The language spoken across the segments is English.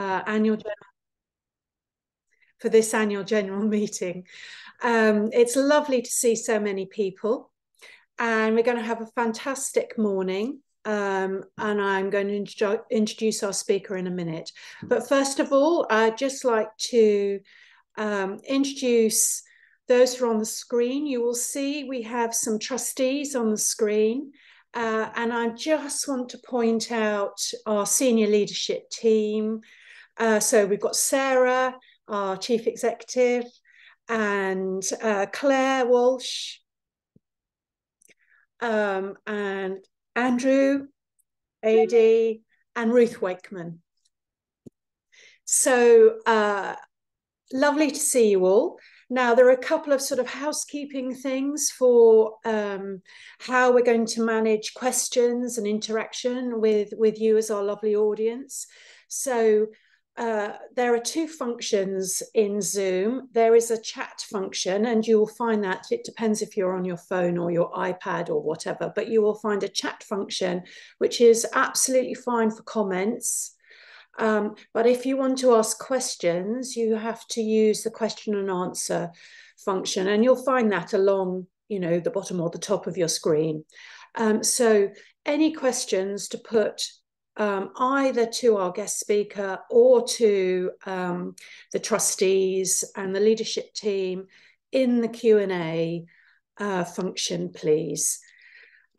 annual general meeting. It's lovely to see so many people, and we're going to have a fantastic morning. And I'm going to introduce our speaker in a minute. But first of all, I'd just like to introduce those who are on the screen. You will see we have some trustees on the screen. And I just want to point out our senior leadership team. So we've got Sarah, our Chief Executive, and Claire Walsh, and Andrew, AD, and Ruth Wakeman. So lovely to see you all. Now, there are a couple of sort of housekeeping things for how we're going to manage questions and interaction with you as our lovely audience. So there are two functions in Zoom. There is a chat function, and you will find that it depends if you're on your phone or your iPad or whatever, but you will find a chat function, which is absolutely fine for comments. But if you want to ask questions, you have to use the question and answer function, and you'll find that along, the bottom or the top of your screen. So any questions to put either to our guest speaker or to the trustees and the leadership team in the Q&A function, please.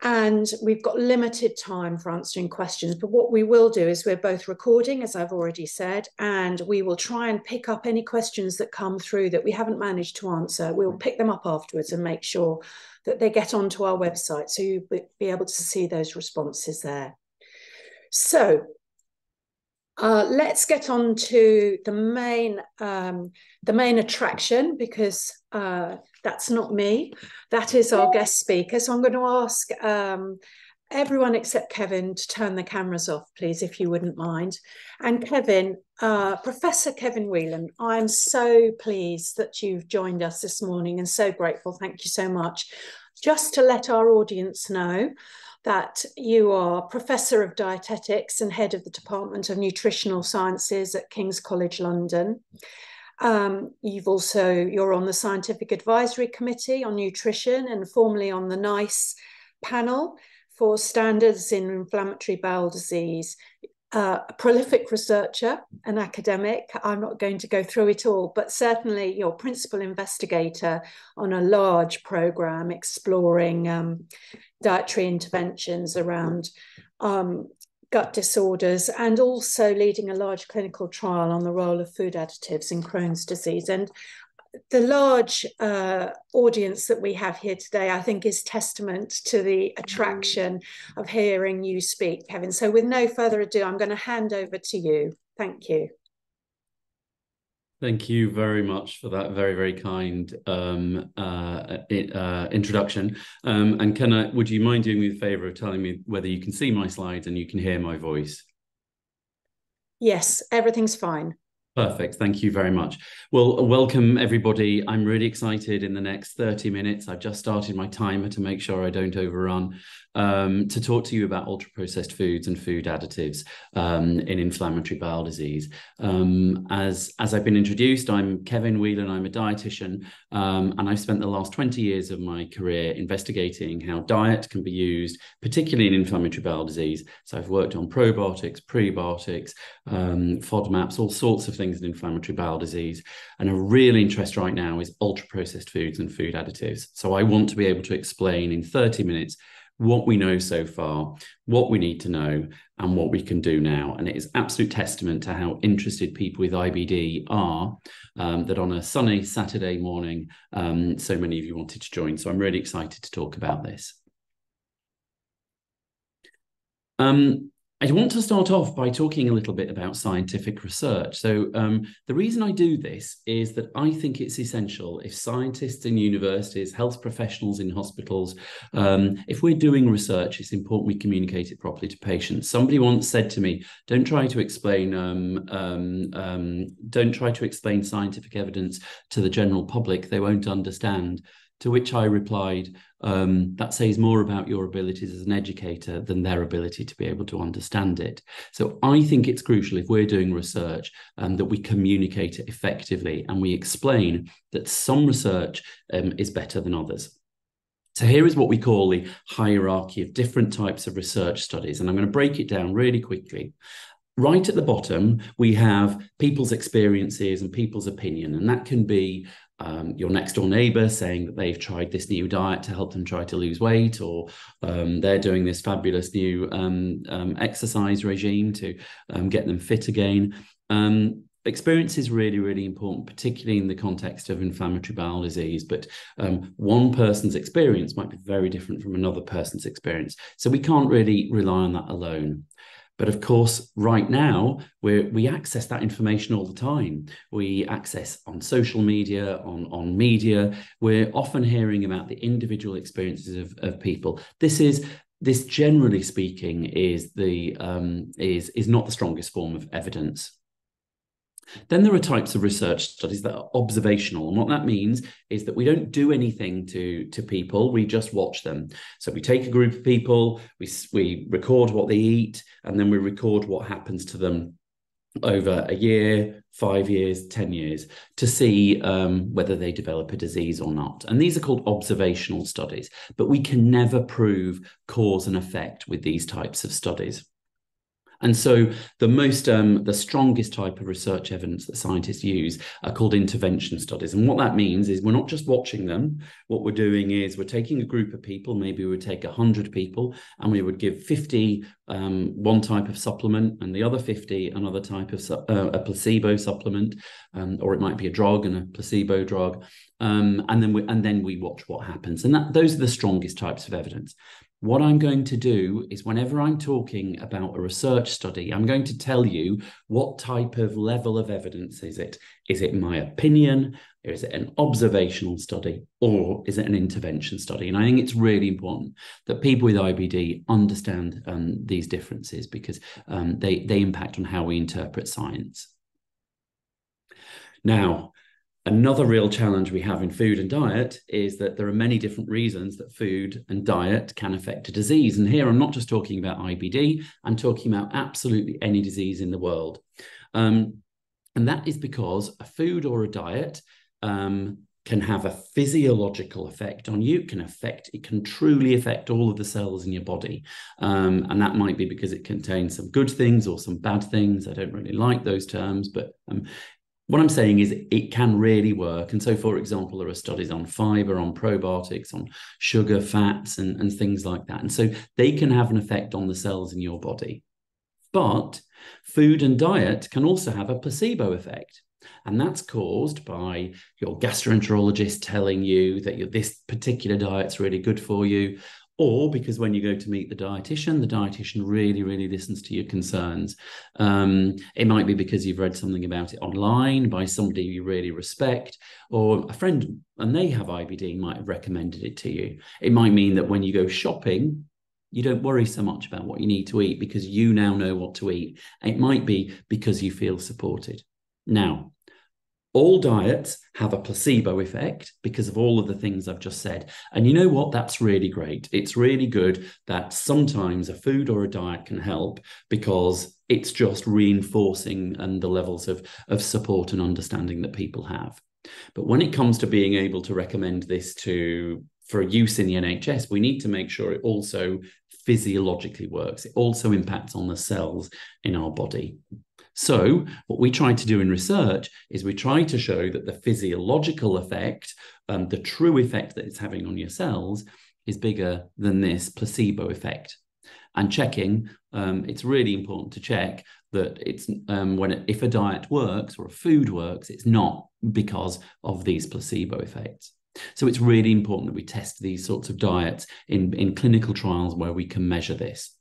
And we've got limited time for answering questions, but what we will do is we're both recording, as I've already said, and we will try and pick up any questions that come through that we haven't managed to answer. We'll pick them up afterwards and make sure that they get onto our website, so you'll be able to see those responses there. So let's get on to the main attraction, because that's not me. That is our guest speaker. So I'm going to ask everyone except Kevin to turn the cameras off, please, if you wouldn't mind. And Kevin, Professor Kevin Whelan, I'm so pleased that you've joined us this morning and so grateful. Thank you so much. Just to let our audience know that you are Professor of Dietetics and Head of the Department of Nutritional Sciences at King's College London. You're on the Scientific Advisory Committee on Nutrition and formerly on the NICE panel for standards in inflammatory bowel disease. A prolific researcher, an academic. I'm not going to go through it all, but certainly your principal investigator on a large program exploring dietary interventions around gut disorders, and also leading a large clinical trial on the role of food additives in Crohn's disease. And the large audience that we have here today, I think, is testament to the attraction of hearing you speak, Kevin. So with no further ado, I'm going to hand over to you. Thank you. Thank you very much for that very, very kind introduction. And would you mind doing me the favour of telling me whether you can see my slides and you can hear my voice? Yes, everything's fine. Perfect. Thank you very much. Well, welcome everybody. I'm really excited in the next 30 minutes. I've just started my timer to make sure I don't overrun, to talk to you about ultra-processed foods and food additives in inflammatory bowel disease. As I've been introduced, I'm Kevin Whelan. I'm a dietitian, and I've spent the last 20 years of my career investigating how diet can be used, particularly in inflammatory bowel disease. So I've worked on probiotics, prebiotics, FODMAPs, all sorts of things in inflammatory bowel disease. And a real interest right now is ultra-processed foods and food additives. So I want to be able to explain in 30 minutes what we know so far, what we need to know, and what we can do now. And it is absolute testament to how interested people with IBD are, that on a sunny Saturday morning, so many of you wanted to join. So I'm really excited to talk about this. I want to start off by talking a little bit about scientific research. So the reason I do this is that I think it's essential if scientists in universities, health professionals in hospitals, if we're doing research, it's important we communicate it properly to patients. Somebody once said to me, don't try to explain scientific evidence to the general public, they won't understand. To which I replied, that says more about your abilities as an educator than their ability to be able to understand it. So I think it's crucial, if we're doing research, that we communicate it effectively and we explain that some research is better than others. So here is what we call the hierarchy of different types of research studies. And I'm going to break it down really quickly. Right at the bottom, we have people's experiences and people's opinion. And that can be your next door neighbor saying that they've tried this new diet to help them try to lose weight, or they're doing this fabulous new exercise regime to get them fit again. Experience is really, really important, particularly in the context of inflammatory bowel disease. But one person's experience might be very different from another person's experience. So we can't really rely on that alone. But of course, right now, we access that information all the time. We access on social media, on media. We're often hearing about the individual experiences of people. This generally speaking, is not the strongest form of evidence. Then there are types of research studies that are observational. And what that means is that we don't do anything to people, we just watch them. So we take a group of people, we record what they eat, and then we record what happens to them over a year, 5 years, 10 years, to see whether they develop a disease or not. And these are called observational studies, but we can never prove cause and effect with these types of studies. And so the strongest type of research evidence that scientists use are called intervention studies. And what that means is we're not just watching them. What we're doing is we're taking a group of people, maybe we would take 100 people, and we would give 50 one type of supplement and the other 50 another type of a placebo supplement, or it might be a drug and a placebo drug. And then we watch what happens. And those are the strongest types of evidence. What I'm going to do is, whenever I'm talking about a research study, I'm going to tell you what type of level of evidence is it. Is it my opinion? Or is it an observational study? Or is it an intervention study? And I think it's really important that people with IBD understand these differences, because they impact on how we interpret science. Now, another real challenge we have in food and diet is that there are many different reasons that food and diet can affect a disease. And here I'm not just talking about IBD, I'm talking about absolutely any disease in the world. And that is because a food or a diet can have a physiological effect on you. It can truly affect all of the cells in your body. And that might be because it contains some good things or some bad things. I don't really like those terms, but what I'm saying is it can really work. And so, for example, there are studies on fiber, on probiotics, on sugar, fats, and things like that. And so they can have an effect on the cells in your body. But food and diet can also have a placebo effect. And that's caused by your gastroenterologist telling you that this particular diet's really good for you, or because when you go to meet the dietitian really, really listens to your concerns. It might be because you've read something about it online by somebody you really respect, or a friend and they have IBD might have recommended it to you. It might mean that when you go shopping, you don't worry so much about what you need to eat because you now know what to eat. It might be because you feel supported. Now, all diets have a placebo effect because of all of the things I've just said. And you know what? That's really great. It's really good that sometimes a food or a diet can help because it's just reinforcing the levels of support and understanding that people have. But when it comes to being able to recommend this for use in the NHS, we need to make sure it also physiologically works. It also impacts on the cells in our body. So what we try to do in research is we try to show that the physiological effect, the true effect that it's having on your cells, is bigger than this placebo effect. And checking, it's really important to check that it's if a diet works or a food works, it's not because of these placebo effects. So it's really important that we test these sorts of diets in clinical trials where we can measure this.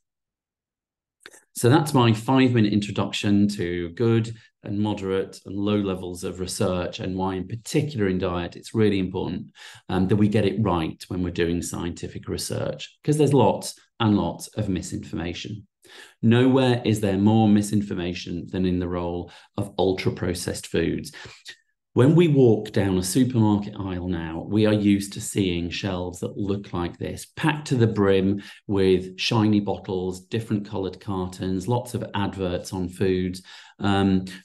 So that's my 5-minute introduction to good and moderate and low levels of research, and why in particular in diet it's really important that we get it right when we're doing scientific research, because there's lots and lots of misinformation. Nowhere is there more misinformation than in the role of ultra-processed foods. When we walk down a supermarket aisle now, we are used to seeing shelves that look like this, packed to the brim with shiny bottles, different coloured cartons, lots of adverts on foods,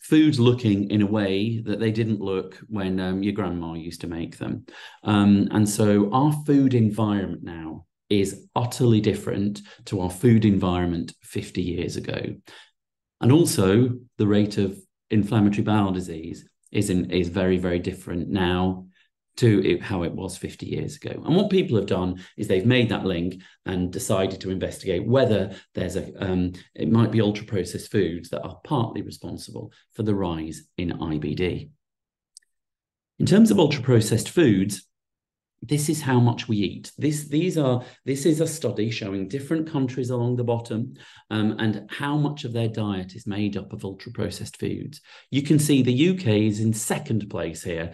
foods looking in a way that they didn't look when your grandma used to make them. And so our food environment now is utterly different to our food environment 50 years ago. And also the rate of inflammatory bowel disease is very, very different now to how it was 50 years ago. And what people have done is they've made that link and decided to investigate whether there's it might be ultra-processed foods that are partly responsible for the rise in IBD. In terms of ultra-processed foods, this is how much we eat. This is a study showing different countries along the bottom and how much of their diet is made up of ultra-processed foods. You can see the UK is in second place here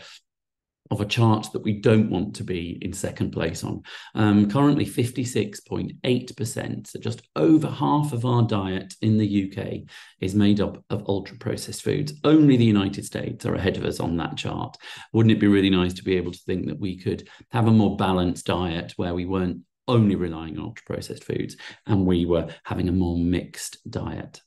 of a chart that we don't want to be in second place on. Currently 56.8%, so just over half of our diet in the UK is made up of ultra-processed foods. Only the United States are ahead of us on that chart. Wouldn't it be really nice to be able to think that we could have a more balanced diet where we weren't only relying on ultra-processed foods and we were having a more mixed diet?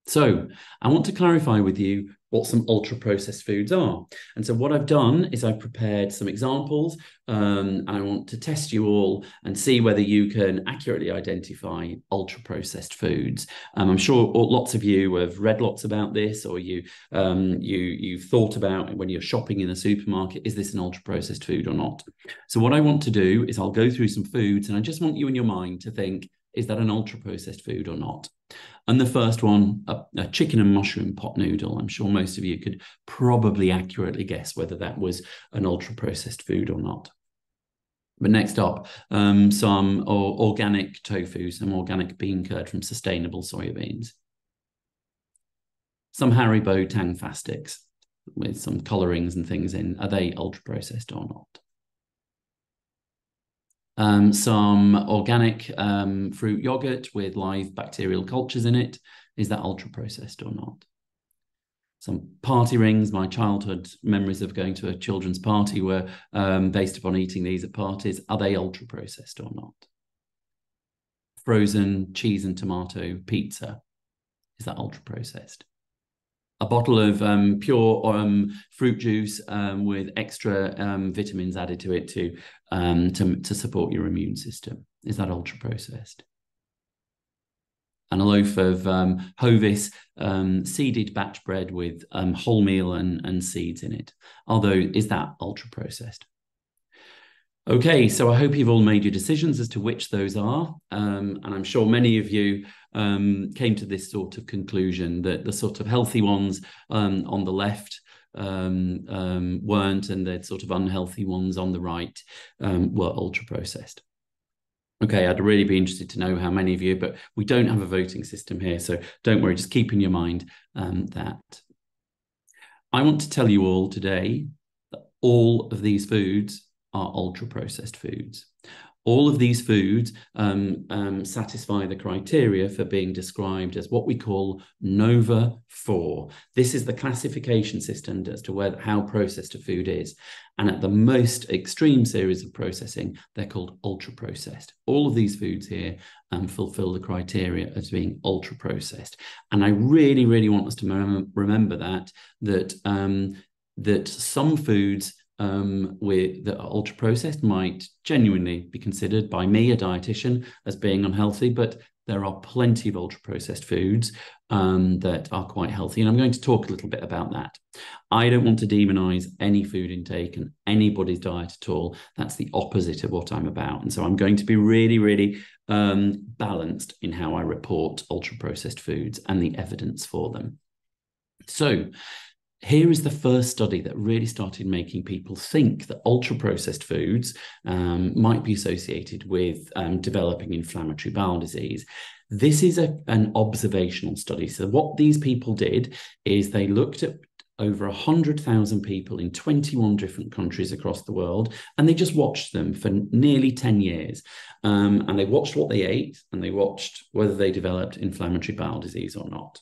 So I want to clarify with you what some ultra-processed foods are. And so what I've done is I've prepared some examples. I want to test you all and see whether you can accurately identify ultra-processed foods. I'm sure lots of you have read lots about this, or you've thought about when you're shopping in a supermarket, is this an ultra-processed food or not? So what I want to do is I'll go through some foods and I just want you in your mind to think, is that an ultra-processed food or not? And the first one, a chicken and mushroom pot noodle. I'm sure most of you could probably accurately guess whether that was an ultra-processed food or not. But next up, some organic tofu, some organic bean curd from sustainable soybeans. Some Haribo Tang Fast Sticks with some colorings and things in. Are they ultra-processed or not? Some organic fruit yogurt with live bacterial cultures in it. Is that ultra-processed or not? Some party rings. My childhood memories of going to a children's party were based upon eating these at parties. Are they ultra-processed or not? Frozen cheese and tomato pizza. Is that ultra-processed? A bottle of pure fruit juice with extra vitamins added to it to support your immune system. Is that ultra-processed? And a loaf of Hovis seeded batch bread with wholemeal and seeds in it. Although, is that ultra-processed? Okay, so I hope you've all made your decisions as to which those are. And I'm sure many of you came to this sort of conclusion that the sort of healthy ones on the left weren't, and the sort of unhealthy ones on the right were ultra-processed. Okay, I'd really be interested to know how many of you, but we don't have a voting system here, so don't worry, just keep in your mind that. I want to tell you all today that all of these foods are ultra-processed foods. All of these foods satisfy the criteria for being described as what we call NOVA 4. This is the classification system as to how processed a food is. And at the most extreme series of processing, they're called ultra-processed. All of these foods here fulfill the criteria as being ultra-processed. And I really, really want us to remember that some foods that are ultra-processed might genuinely be considered by me, a dietitian, as being unhealthy, but there are plenty of ultra-processed foods that are quite healthy, and I'm going to talk a little bit about that. I don't want to demonize any food intake and anybody's diet at all. That's the opposite of what I'm about, and so I'm going to be really, really balanced in how I report ultra-processed foods and the evidence for them. So here is the first study that really started making people think that ultra-processed foods might be associated with developing inflammatory bowel disease. This is an observational study. So what these people did is they looked at over 100,000 people in 21 different countries across the world, and they just watched them for nearly 10 years. And they watched what they ate, and they watched whether they developed inflammatory bowel disease or not.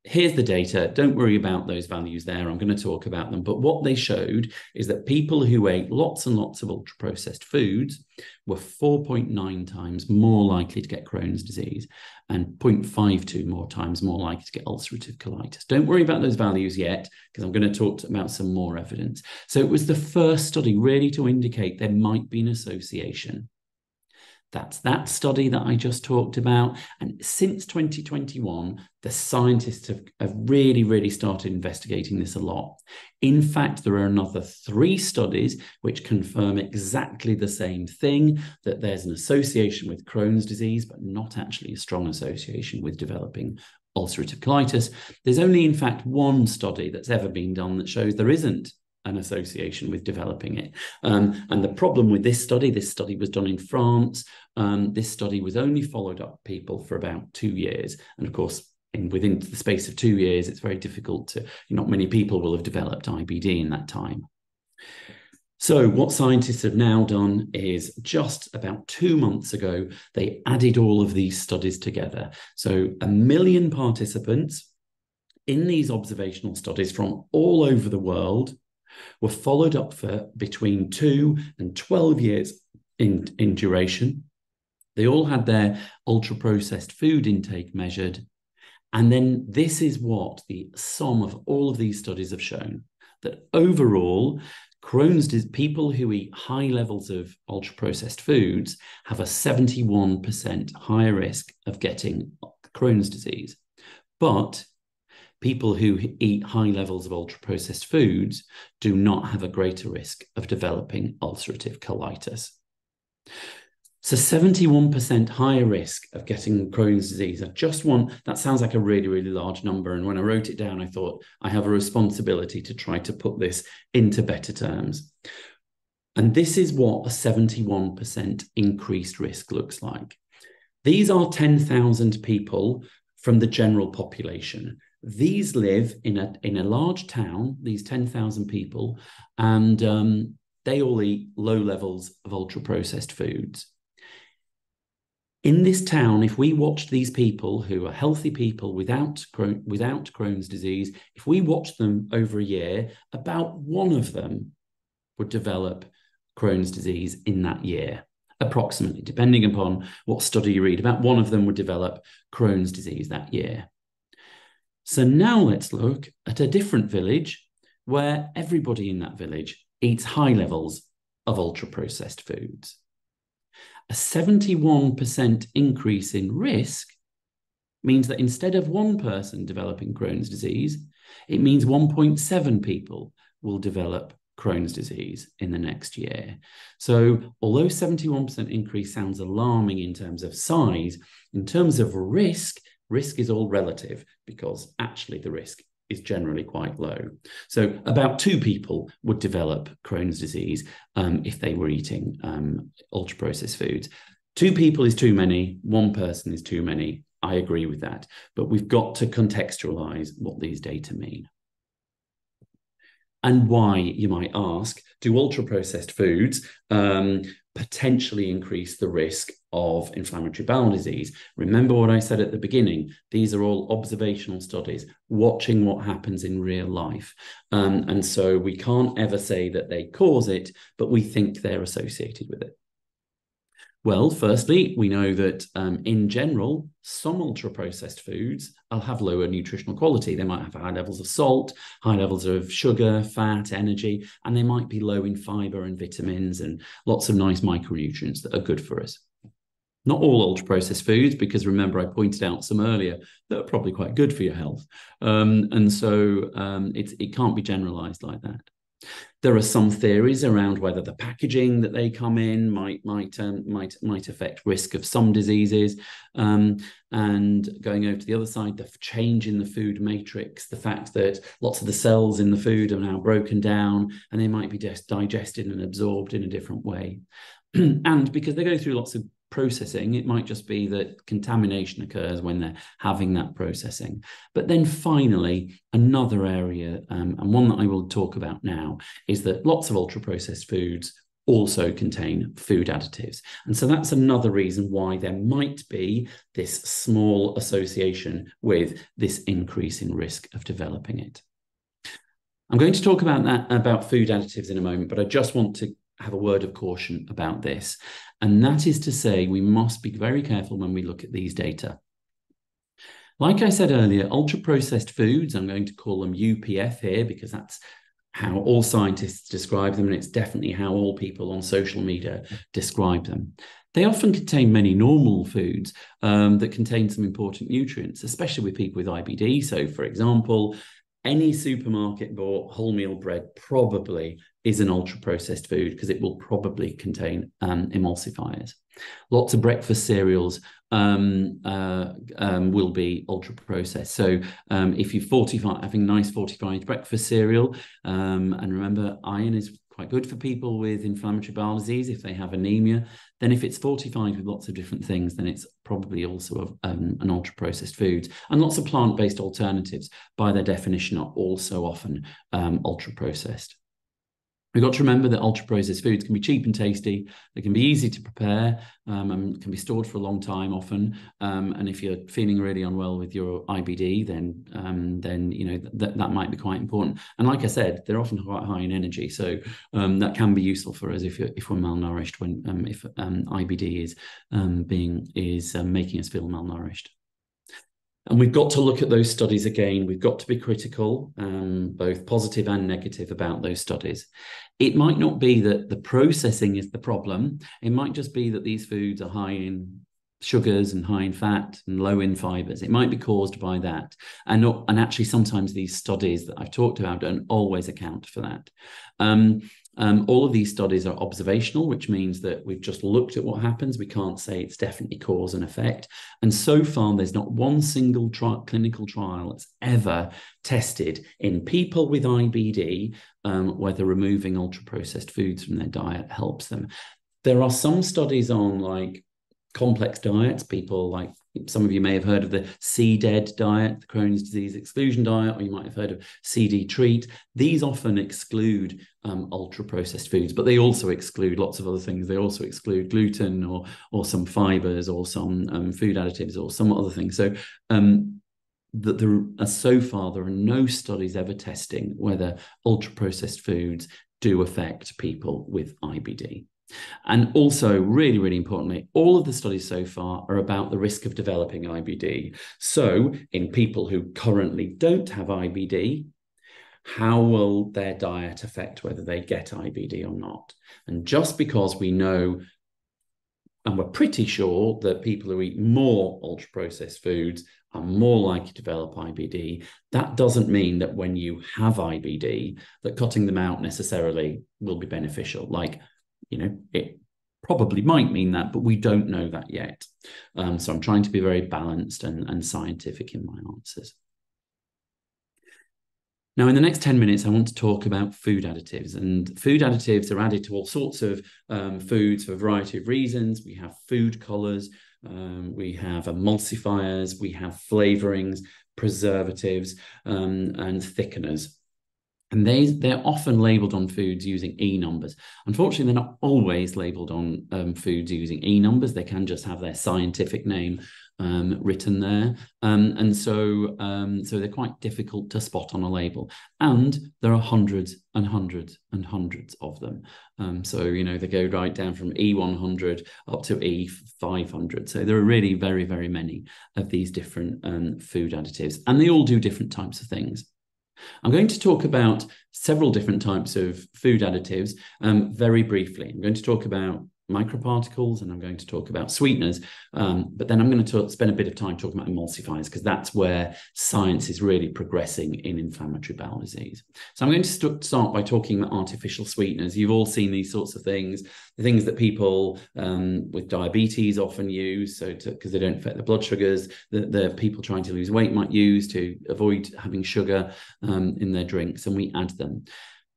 here's the data. Don't worry about those values there. I'm going to talk about them. But what they showed is that people who ate lots and lots of ultra-processed foods were 4.9 times more likely to get Crohn's disease and 0.52 more times more likely to get ulcerative colitis. Don't worry about those values yet, because I'm going to talk about some more evidence. So it was the first study really to indicate there might be an association. That's that study that I just talked about. And since 2021, the scientists have really, really started investigating this a lot. In fact, there are another 3 studies which confirm exactly the same thing, that there's an association with Crohn's disease, but not actually a strong association with developing ulcerative colitis. There's only, in fact, 1 study that's ever been done that shows there isn't an association with developing it. And the problem with this study was done in France. This study was only followed up people for about 2 years. And of course, within the space of 2 years, it's very difficult to, not many people will have developed IBD in that time. So what scientists have now done is, just about 2 months ago, they added all of these studies together. So 1 million participants in these observational studies from all over the world were followed up for between 2 and 12 years in duration. They all had their ultra-processed food intake measured. And then this is what the sum of all of these studies have shown, that overall, Crohn's disease, people who eat high levels of ultra-processed foods have a 71% higher risk of getting Crohn's disease. But people who eat high levels of ultra-processed foods do not have a greater risk of developing ulcerative colitis. So 71% higher risk of getting Crohn's disease. That sounds like a really, really large number. And when I wrote it down, I thought I have a responsibility to try to put this into better terms. And this is what a 71% increased risk looks like. These are 10,000 people from the general population. These live in a large town, these 10,000 people, and they all eat low levels of ultra-processed foods. In this town, if we watched these people who are healthy people without Crohn's disease, if we watched them over a year, about 1 of them would develop Crohn's disease in that year. Approximately, depending upon what study you read, about 1 of them would develop Crohn's disease that year. So now let's look at a different village where everybody in that village eats high levels of ultra-processed foods. A 71% increase in risk means that instead of 1 person developing Crohn's disease, it means 1.7 people will develop Crohn's disease in the next year. So although 71% increase sounds alarming in terms of size, in terms of risk is all relative, because actually the risk is generally quite low. So about 2 people would develop Crohn's disease if they were eating ultra-processed foods. 2 people is too many, 1 person is too many. I agree with that. But we've got to contextualize what these data mean. And why, you might ask, do ultra-processed foods potentially increase the risk of inflammatory bowel disease? Remember what I said at the beginning. These are all observational studies, watching what happens in real life. And so we can't ever say that they cause it, but we think they're associated with it. Well, firstly, we know that in general, some ultra-processed foods will have lower nutritional quality. They might have high levels of salt, high levels of sugar, fat, energy, and they might be low in fiber and vitamins and lots of nice micronutrients that are good for us. Not all ultra-processed foods, because remember I pointed out some earlier that are probably quite good for your health. And so it can't be generalized like that. There are some theories around whether the packaging that they come in might affect risk of some diseases. And going over to the other side, the change in the food matrix, the fact that lots of the cells in the food are now broken down and they might be just digested and absorbed in a different way. And because they go through lots of processing, it might just be that contamination occurs when they're having that processing. But then finally, another area, and one that I will talk about now, is that lots of ultra-processed foods also contain food additives. And so that's another reason why there might be this small association with this increase in risk of developing it. I'm going to talk about food additives in a moment, but I just want to have a word of caution about this. And that is to say, we must be very careful when we look at these data. Like I said earlier, ultra-processed foods, I'm going to call them UPF here because that's how all scientists describe them, and it's definitely how all people on social media describe them. They often contain many normal foods that contain some important nutrients, especially with people with IBD. So, for example, any supermarket bought wholemeal bread probably is an ultra-processed food because it will probably contain emulsifiers. Lots of breakfast cereals will be ultra-processed. So if you're having nice fortified breakfast cereal, and remember, iron is quite good for people with inflammatory bowel disease if they have anemia, then if it's fortified with lots of different things, then it's probably also an ultra-processed food. And lots of plant-based alternatives, by their definition, are also often ultra-processed. We've got to remember that ultra-processed foods can be cheap and tasty. They can be easy to prepare and can be stored for a long time often. And if you're feeling really unwell with your IBD, then you know that might be quite important. And like I said, they're often quite high in energy, so that can be useful for us if we're malnourished. If IBD is making us feel malnourished. And we've got to look at those studies again. We've got to be critical, both positive and negative, about those studies. It might not be that the processing is the problem. It might just be that these foods are high in sugars and high in fat and low in fibers. It might be caused by that. And actually, sometimes these studies that I've talked about don't always account for that. All of these studies are observational, which means that we've just looked at what happens. We can't say it's definitely cause and effect. And so far, there's not one single clinical trial that's ever tested in people with IBD whether removing ultra-processed foods from their diet helps them. There are some studies on like complex diets. People like, some of you may have heard of the CDED diet, the Crohn's disease exclusion diet, or you might have heard of CD treat. These often exclude ultra-processed foods, but they also exclude lots of other things. They also exclude gluten or some fibers or some food additives or some other things. So so far, there are no studies ever testing whether ultra-processed foods do affect people with IBD. And also, really, really importantly, all of the studies so far are about the risk of developing IBD. So in people who currently don't have IBD, how will their diet affect whether they get IBD or not? And just because we know, and we're pretty sure, that people who eat more ultra-processed foods are more likely to develop IBD, that doesn't mean that when you have IBD, that cutting them out necessarily will be beneficial. Like, you know, it probably might mean that, but we don't know that yet. So I'm trying to be very balanced and scientific in my answers. Now, in the next 10 minutes, I want to talk about food additives. And food additives are added to all sorts of foods for a variety of reasons. We have food colors, we have emulsifiers, we have flavorings, preservatives, and thickeners. And they're often labelled on foods using E numbers. Unfortunately, they're not always labelled on foods using E numbers. They can just have their scientific name written there. And so they're quite difficult to spot on a label. And there are hundreds and hundreds and hundreds of them. So, you know, they go right down from E100 up to E500. So there are really very, very many of these different food additives. And they all do different types of things. I'm going to talk about several different types of food additives very briefly. I'm going to talk about microparticles and I'm going to talk about sweeteners, but then I'm going to spend a bit of time talking about emulsifiers because that's where science is really progressing in inflammatory bowel disease. So I'm going to start by talking about artificial sweeteners. You've all seen these sorts of things, the things that people with diabetes often use, because they don't affect the blood sugars, the people trying to lose weight might use to avoid having sugar in their drinks, and we add them.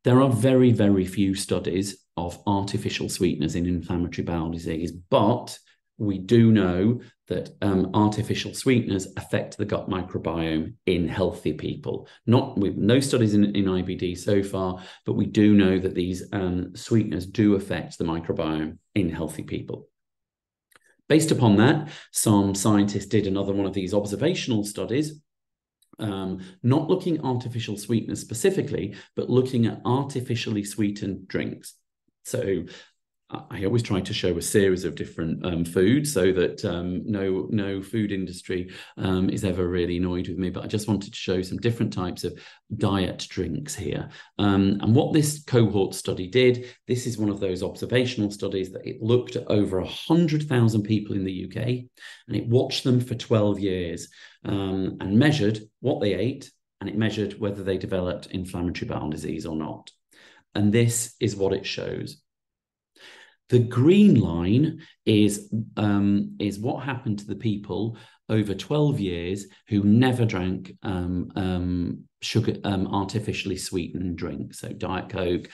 There are very, very few studies of artificial sweeteners in inflammatory bowel disease, but we do know that artificial sweeteners affect the gut microbiome in healthy people. Not with no studies in IBD so far, but we do know that these sweeteners do affect the microbiome in healthy people. Based upon that, some scientists did another one of these observational studies, not looking at artificial sweeteners specifically, but looking at artificially sweetened drinks. So I always try to show a series of different foods so that no food industry is ever really annoyed with me, but I just wanted to show some different types of diet drinks here. And what this cohort study did, this is one of those observational studies that it looked at over 100,000 people in the UK, and it watched them for 12 years and measured what they ate, and it measured whether they developed inflammatory bowel disease or not. And this is what it shows. The green line is what happened to the people over 12 years who never drank sugar, artificially sweetened drinks, so Diet Coke,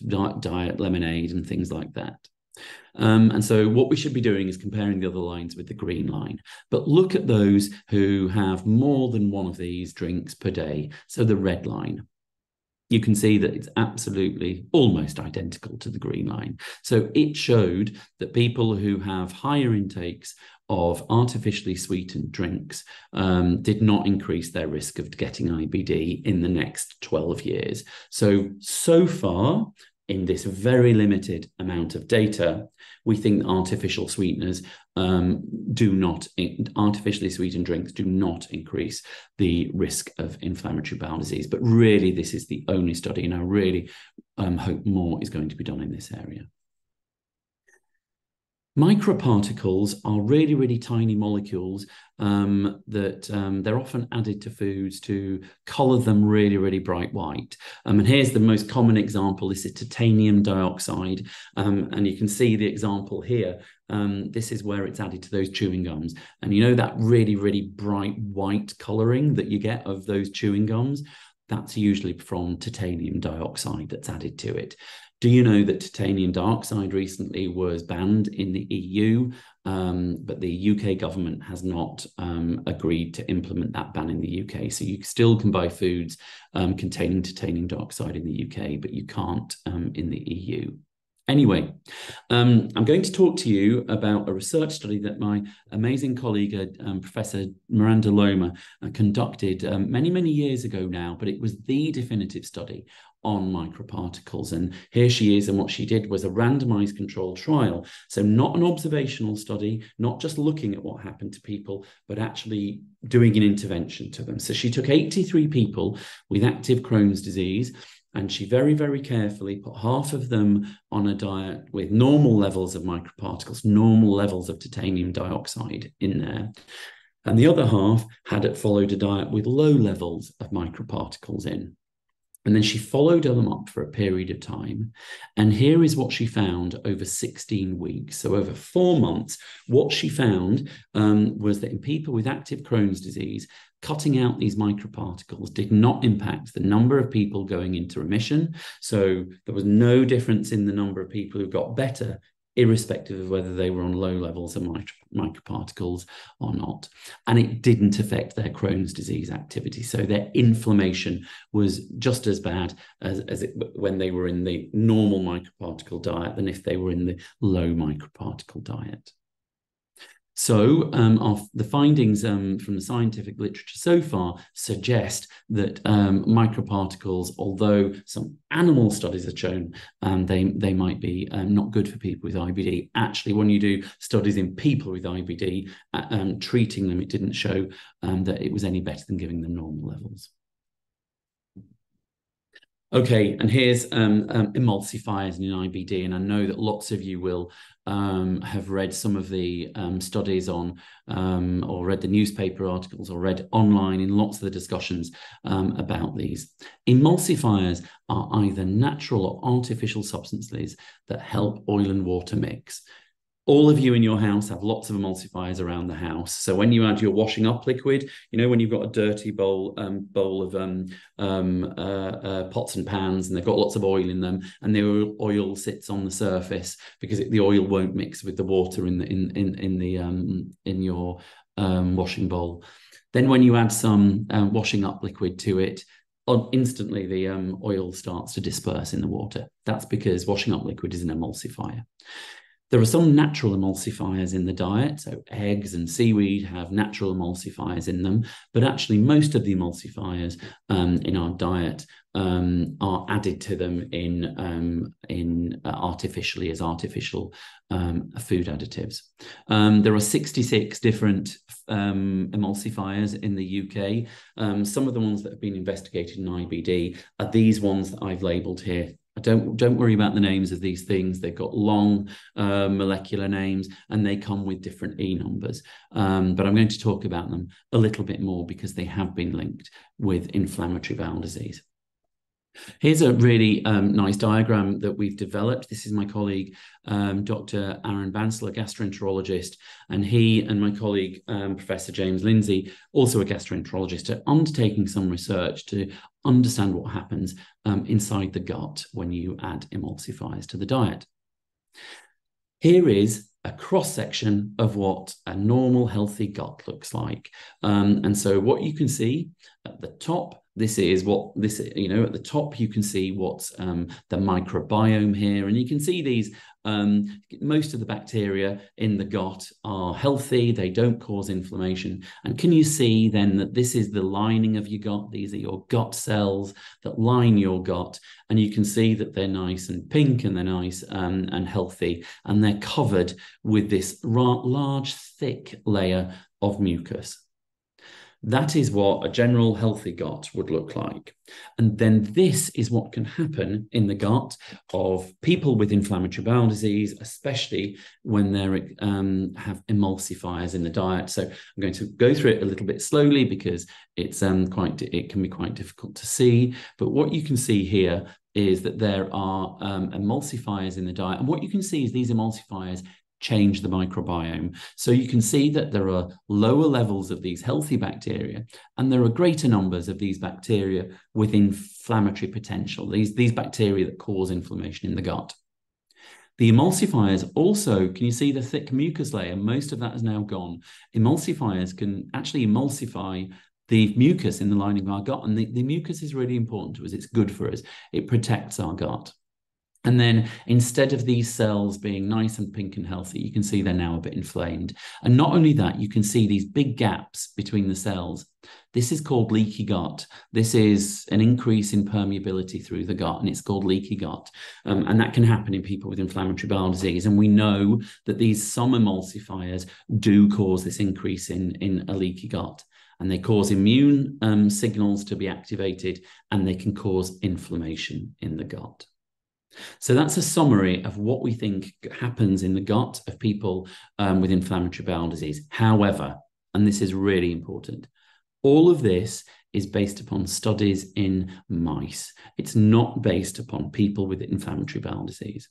Diet Lemonade, and things like that. And so what we should be doing is comparing the other lines with the green line. But look at those who have more than one of these drinks per day, so the red line. You can see that it's absolutely almost identical to the green line. So it showed that people who have higher intakes of artificially sweetened drinks did not increase their risk of getting IBD in the next 12 years. So far, in this very limited amount of data, we think artificial sweeteners artificially sweetened drinks do not increase the risk of inflammatory bowel disease. But really, this is the only study, and I really hope more is going to be done in this area. Microparticles are really, really tiny molecules that they're often added to foods to colour them really, really bright white. And here's the most common example. This is titanium dioxide. And you can see the example here. This is where it's added to those chewing gums. And you know that really, really bright white colouring that you get of those chewing gums? That's usually from titanium dioxide that's added to it. Do you know that titanium dioxide recently was banned in the EU, but the UK government has not agreed to implement that ban in the UK. So you still can buy foods containing titanium dioxide in the UK, but you can't in the EU. Anyway, I'm going to talk to you about a research study that my amazing colleague, Professor Miranda Loma, conducted many, many years ago now, but it was the definitive study on microparticles. And here she is, and what she did was a randomized controlled trial. So not an observational study, not just looking at what happened to people, but actually doing an intervention to them. So she took 83 people with active Crohn's disease, and she very, very carefully put half of them on a diet with normal levels of microparticles, normal levels of titanium dioxide in there. And the other half had followed a diet with low levels of microparticles in. And then she followed them up for a period of time. And here is what she found over 16 weeks. So over 4 months, what she found was that in people with active Crohn's disease, cutting out these microparticles did not impact the number of people going into remission. So there was no difference in the number of people who got better, irrespective of whether they were on low levels of microparticles or not. And it didn't affect their Crohn's disease activity. So their inflammation was just as bad as when they were in the normal microparticle diet than if they were in the low microparticle diet. So the findings from the scientific literature so far suggest that microparticles, although some animal studies have shown they might be not good for people with IBD, actually when you do studies in people with IBD, treating them, it didn't show that it was any better than giving them normal levels. Okay, and here's emulsifiers in IBD, and I know that lots of you will have read some of the studies on, or read the newspaper articles, or read online in lots of the discussions about these. Emulsifiers are either natural or artificial substances that help oil and water mix. All of you in your house have lots of emulsifiers around the house. So when you add your washing up liquid, you know, when you've got a dirty bowl of pots and pans, and they've got lots of oil in them, and the oil sits on the surface because the oil won't mix with the water in your washing bowl. Then when you add some washing up liquid to it, instantly the oil starts to disperse in the water. That's because washing up liquid is an emulsifier. There are some natural emulsifiers in the diet. So eggs and seaweed have natural emulsifiers in them, but actually most of the emulsifiers in our diet are added to them artificially as artificial food additives. There are 66 different emulsifiers in the UK. Some of the ones that have been investigated in IBD are these ones that I've labelled here. Don't worry about the names of these things. They've got long molecular names, and they come with different E numbers. But I'm going to talk about them a little bit more because they have been linked with inflammatory bowel disease. Here's a really nice diagram that we've developed. This is my colleague, Dr. Aaron Bansell, a gastroenterologist, and he and my colleague, Professor James Lindsay, also a gastroenterologist, are undertaking some research to understand what happens inside the gut when you add emulsifiers to the diet. Here is a cross-section of what a normal, healthy gut looks like. And so what you can see at the top, at the top, you can see what's the microbiome here. And you can see these, most of the bacteria in the gut are healthy. They don't cause inflammation. And can you see then that this is the lining of your gut? These are your gut cells that line your gut. And you can see that they're nice and pink, and they're nice and healthy. And they're covered with this large, thick layer of mucus. That is what a general healthy gut would look like. And then this is what can happen in the gut of people with inflammatory bowel disease, especially when they have emulsifiers in the diet. So I'm going to go through it a little bit slowly because it can be quite difficult to see. But what you can see here is that there are emulsifiers in the diet. And what you can see is these emulsifiers change the microbiome. So you can see that there are lower levels of these healthy bacteria, and there are greater numbers of these bacteria with inflammatory potential, these bacteria that cause inflammation in the gut. The emulsifiers also, can you see the thick mucus layer? Most of that is now gone. Emulsifiers can actually emulsify the mucus in the lining of our gut, and the mucus is really important to us. It's good for us. It protects our gut. And then instead of these cells being nice and pink and healthy, you can see they're now a bit inflamed. And not only that, you can see these big gaps between the cells. This is called leaky gut. This is an increase in permeability through the gut, and it's called leaky gut. And that can happen in people with inflammatory bowel disease. And we know that some emulsifiers do cause this increase in a leaky gut. And they cause immune signals to be activated, and they can cause inflammation in the gut. So that's a summary of what we think happens in the gut of people with inflammatory bowel disease. However, and this is really important, all of this is based upon studies in mice. It's not based upon people with inflammatory bowel disease.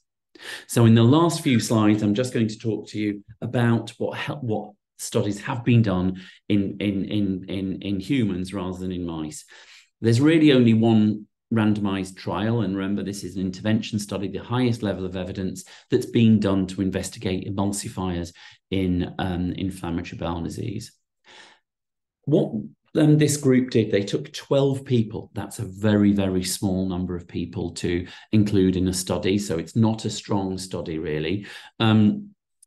So in the last few slides, I'm just going to talk to you about what studies have been done in humans rather than in mice. There's really only one randomized trial, and remember, this is an intervention study, the highest level of evidence that's been done to investigate emulsifiers in inflammatory bowel disease. What this group did, they took 12 people. That's a very, very small number of people to include in a study, so it's not a strong study really.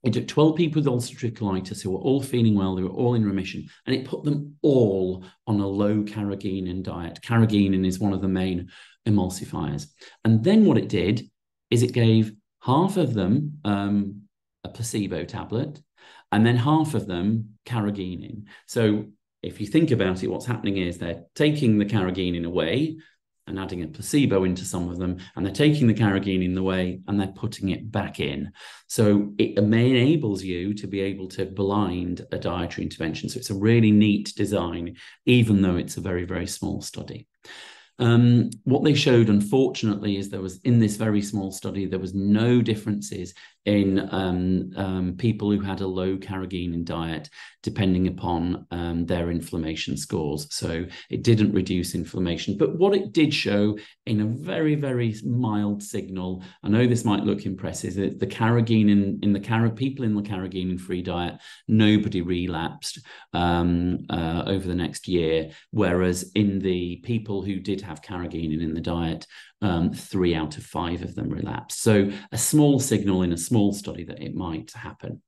It took 12 people with ulcerative colitis who were all feeling well, they were all in remission, and it put them all on a low carrageenan diet. Carrageenan is one of the main emulsifiers. And then what it did is it gave half of them a placebo tablet, and then half of them carrageenan. So if you think about it, what's happening is they're taking the carrageenan away and adding a placebo into some of them, and they're taking the carrageenan away and they're putting it back in. So it enables you to be able to blind a dietary intervention. So it's a really neat design, even though it's a very, very small study. What they showed, unfortunately, is in this very small study, there was no differences in people who had a low carrageenan diet, depending upon their inflammation scores. So it didn't reduce inflammation. But what it did show in a very, very mild signal, I know this might look impressive, that the carrageenan in the people in the carrageenan-free diet, nobody relapsed over the next year, whereas in the people who did have carrageenan in the diet, 3 out of 5 of them relapsed. So a small signal in a small study that it might happen.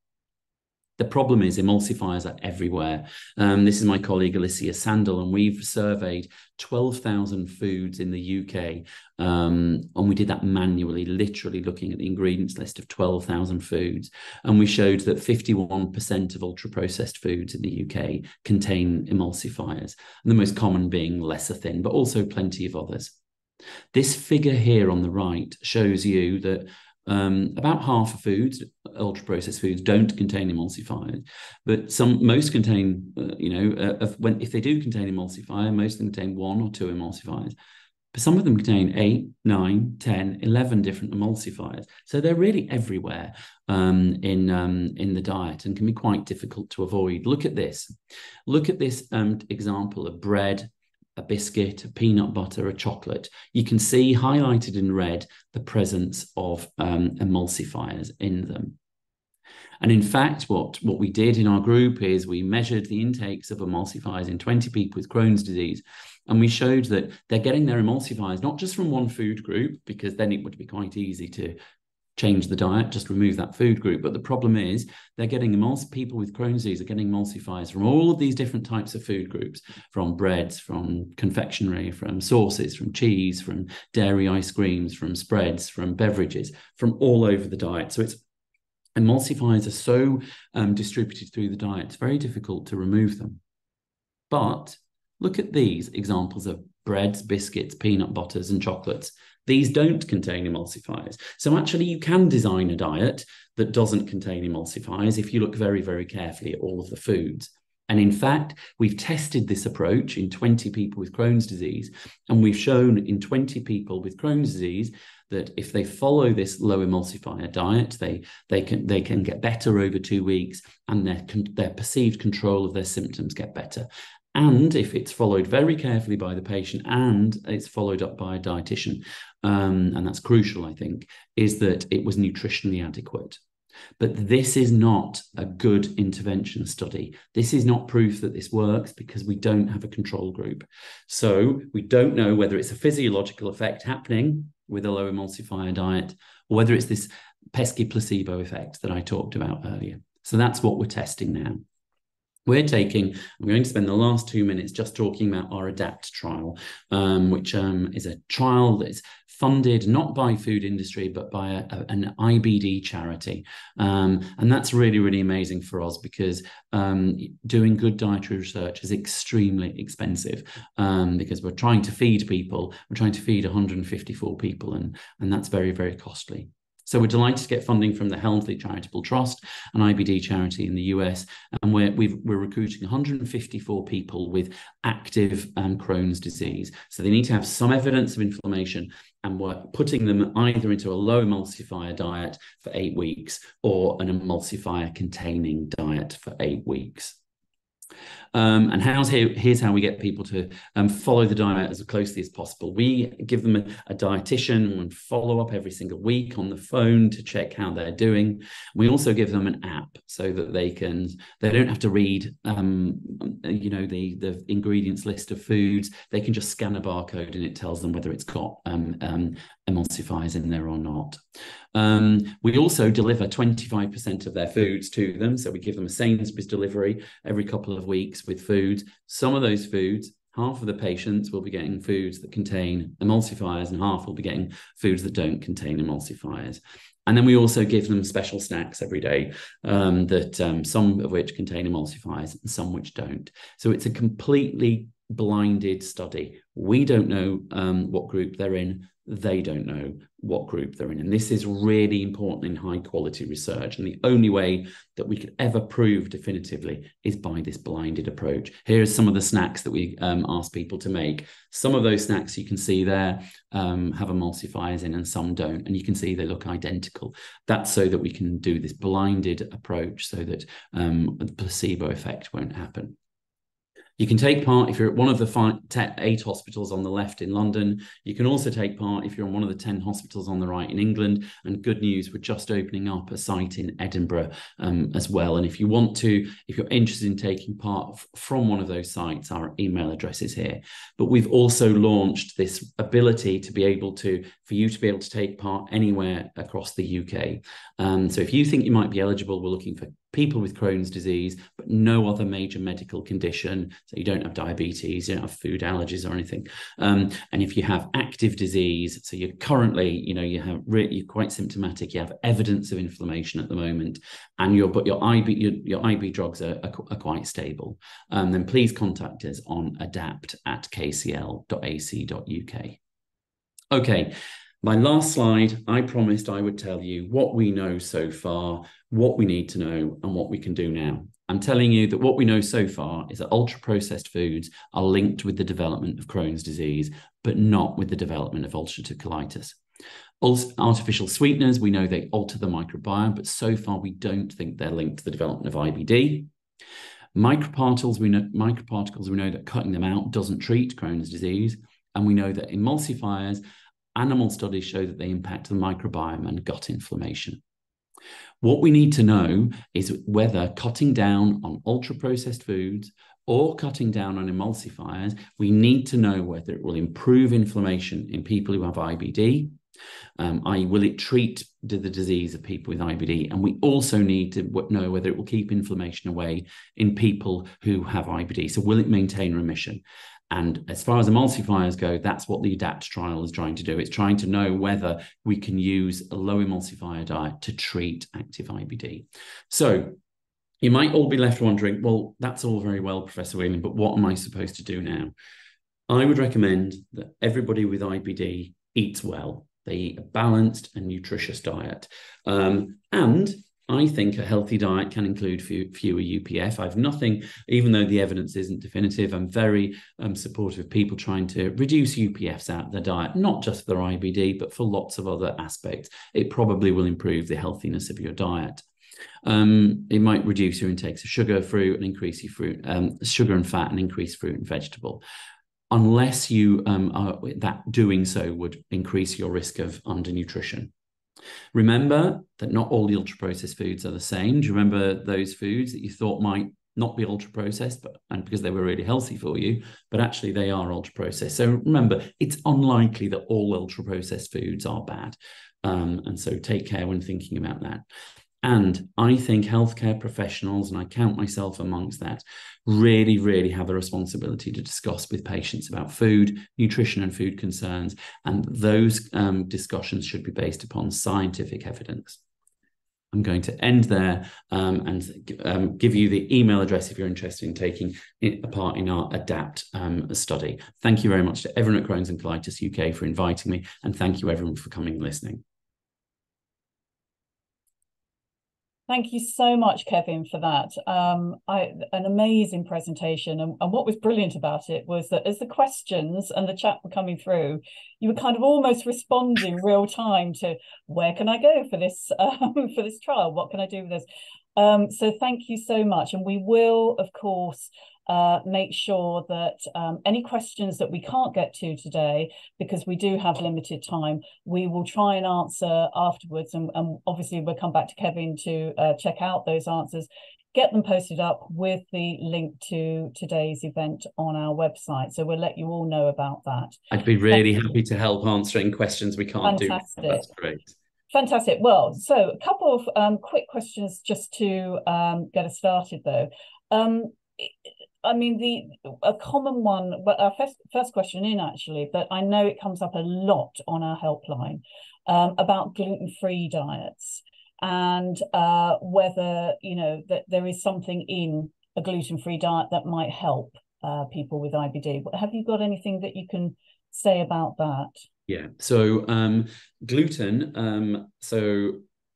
The problem is emulsifiers are everywhere. This is my colleague Alicia Sandel, and we've surveyed 12,000 foods in the UK. And we did that manually, literally looking at the ingredients list of 12,000 foods. And we showed that 51% of ultra-processed foods in the UK contain emulsifiers, and the most common being lecithin, but also plenty of others. This figure here on the right shows you that about half of foods, ultra-processed foods, don't contain emulsifiers, but most contain, if they do contain emulsifier, most of them contain 1 or 2 emulsifiers. But some of them contain 8, 9, 10, 11 different emulsifiers. So they're really everywhere in the diet and can be quite difficult to avoid. Look at this. Look at this example of bread, a biscuit, a peanut butter, a chocolate. You can see highlighted in red the presence of emulsifiers in them. And in fact, what we did in our group is we measured the intakes of emulsifiers in 20 people with Crohn's disease, and we showed that they're getting their emulsifiers not just from one food group, because then it would be quite easy to change the diet, just remove that food group. But the problem is they're getting people with Crohn's disease are getting emulsifiers from all of these different types of food groups, from breads, from confectionery, from sauces, from cheese, from dairy ice creams, from spreads, from beverages, from all over the diet. So emulsifiers are so distributed through the diet, it's very difficult to remove them. But look at these examples of breads, biscuits, peanut butters, and chocolates. These don't contain emulsifiers. So actually you can design a diet that doesn't contain emulsifiers if you look very, very carefully at all of the foods. And in fact, we've tested this approach in 20 people with Crohn's disease, and we've shown in 20 people with Crohn's disease that if they follow this low emulsifier diet, they can get better over 2 weeks, and their perceived control of their symptoms get better. And if it's followed very carefully by the patient and it's followed up by a dietitian, and that's crucial, I think, is that it was nutritionally adequate. But this is not a good intervention study. This is not proof that this works because we don't have a control group. So we don't know whether it's a physiological effect happening with a low emulsifier diet, or whether it's this pesky placebo effect that I talked about earlier. So that's what we're testing now. I'm going to spend the last 2 minutes just talking about our ADAPT trial, which is a trial that's funded not by food industry, but by an IBD charity. And that's really, really amazing for us because doing good dietary research is extremely expensive because we're trying to feed people. We're trying to feed 154 people, and that's very, very costly. So we're delighted to get funding from the Helmsley Charitable Trust, an IBD charity in the US, and we're recruiting 154 people with active Crohn's disease. So they need to have some evidence of inflammation, and we're putting them either into a low emulsifier diet for 8 weeks or an emulsifier-containing diet for 8 weeks. And here's how we get people to follow the diet as closely as possible. We give them a dietitian and follow up every single week on the phone to check how they're doing. We also give them an app so that they don't have to read the ingredients list of foods. They can just scan a barcode and it tells them whether it's got emulsifiers in there or not. We also deliver 25% of their foods to them. So we give them a Sainsbury's delivery every couple of weeks with foods. Some of those foods, half of the patients will be getting foods that contain emulsifiers and half will be getting foods that don't contain emulsifiers. And then we also give them special snacks every day, some of which contain emulsifiers and some which don't. So it's a completely blinded study. We don't know what group they're in. They don't know what group they're in. And this is really important in high quality research. And the only way that we could ever prove definitively is by this blinded approach. Here's some of the snacks that we ask people to make. Some of those snacks you can see there have emulsifiers in and some don't. And you can see they look identical. That's so that we can do this blinded approach so that the placebo effect won't happen. You can take part if you're at one of the 8 hospitals on the left in London. You can also take part if you're on one of the 10 hospitals on the right in England. And good news, we're just opening up a site in Edinburgh as well. And if you're interested in taking part from one of those sites, our email address is here. But we've also launched this ability to be able to, for you to be able to take part anywhere across the UK. So if you think you might be eligible, we're looking for people with Crohn's disease, but no other major medical condition. So you don't have diabetes, you don't have food allergies or anything. And if you have active disease, so you're currently, you're quite symptomatic, you have evidence of inflammation at the moment, and your IB drugs are quite stable, then please contact us on adapt@kcl.ac.uk. Okay. My last slide, I promised I would tell you what we know so far, what we need to know, and what we can do now. I'm telling you that what we know so far is that ultra-processed foods are linked with the development of Crohn's disease, but not with the development of ulcerative colitis. Artificial sweeteners, we know they alter the microbiome, but so far we don't think they're linked to the development of IBD. Microparticles, we know that cutting them out doesn't treat Crohn's disease, and we know that emulsifiers, animal studies show that they impact the microbiome and gut inflammation. What we need to know is whether cutting down on ultra-processed foods or cutting down on emulsifiers, we need to know whether it will improve inflammation in people who have IBD, i.e. will it treat the disease of people with IBD? And we also need to know whether it will keep inflammation away in people who have IBD. So will it maintain remission? And as far as emulsifiers go, that's what the ADAPT trial is trying to do. It's trying to know whether we can use a low emulsifier diet to treat active IBD. So you might all be left wondering, well, that's all very well, Professor Whelan, but what am I supposed to do now? I would recommend that everybody with IBD eats well. They eat a balanced and nutritious diet. And I think a healthy diet can include fewer UPF. I've nothing, even though the evidence isn't definitive, I'm very supportive of people trying to reduce UPFs out of their diet, not just for their IBD, but for lots of other aspects. It probably will improve the healthiness of your diet. It might reduce your intakes of sugar, fruit, and increase your fruit, sugar and fat, and increase fruit and vegetable. Unless you that doing so would increase your risk of undernutrition. Remember that not all the ultra-processed foods are the same. Do you remember those foods that you thought might not be ultra-processed, and because they were really healthy for you, but actually they are ultra-processed? So remember, it's unlikely that all ultra-processed foods are bad. And so take care when thinking about that. And I think healthcare professionals, and I count myself amongst that, really, really have a responsibility to discuss with patients about food, nutrition, and food concerns. And those discussions should be based upon scientific evidence. I'm going to end there and give you the email address if you're interested in taking a part in our ADAPT study. Thank you very much to everyone at Crohn's and Colitis UK for inviting me, and thank you everyone for coming and listening. Thank you so much, Kevin, for that. An amazing presentation. And what was brilliant about it was that as the questions and the chat were coming through, you were kind of almost responding real time to where can I go for this trial? What can I do with this? So thank you so much. And we will, of course, make sure that any questions that we can't get to today, because we do have limited time, we will try and answer afterwards. And obviously we'll come back to Kevin to check out those answers, get them posted up with the link to today's event on our website. So we'll let you all know about that. I'd be really happy to help answering questions we can't do. That's great. Fantastic. Well, so a couple of quick questions just to get us started, though. I mean, a common one, but our first question in actually, but I know it comes up a lot on our helpline about gluten-free diets and whether, that there is something in a gluten-free diet that might help people with IBD. Have you got anything that you can say about that? Yeah. So gluten. So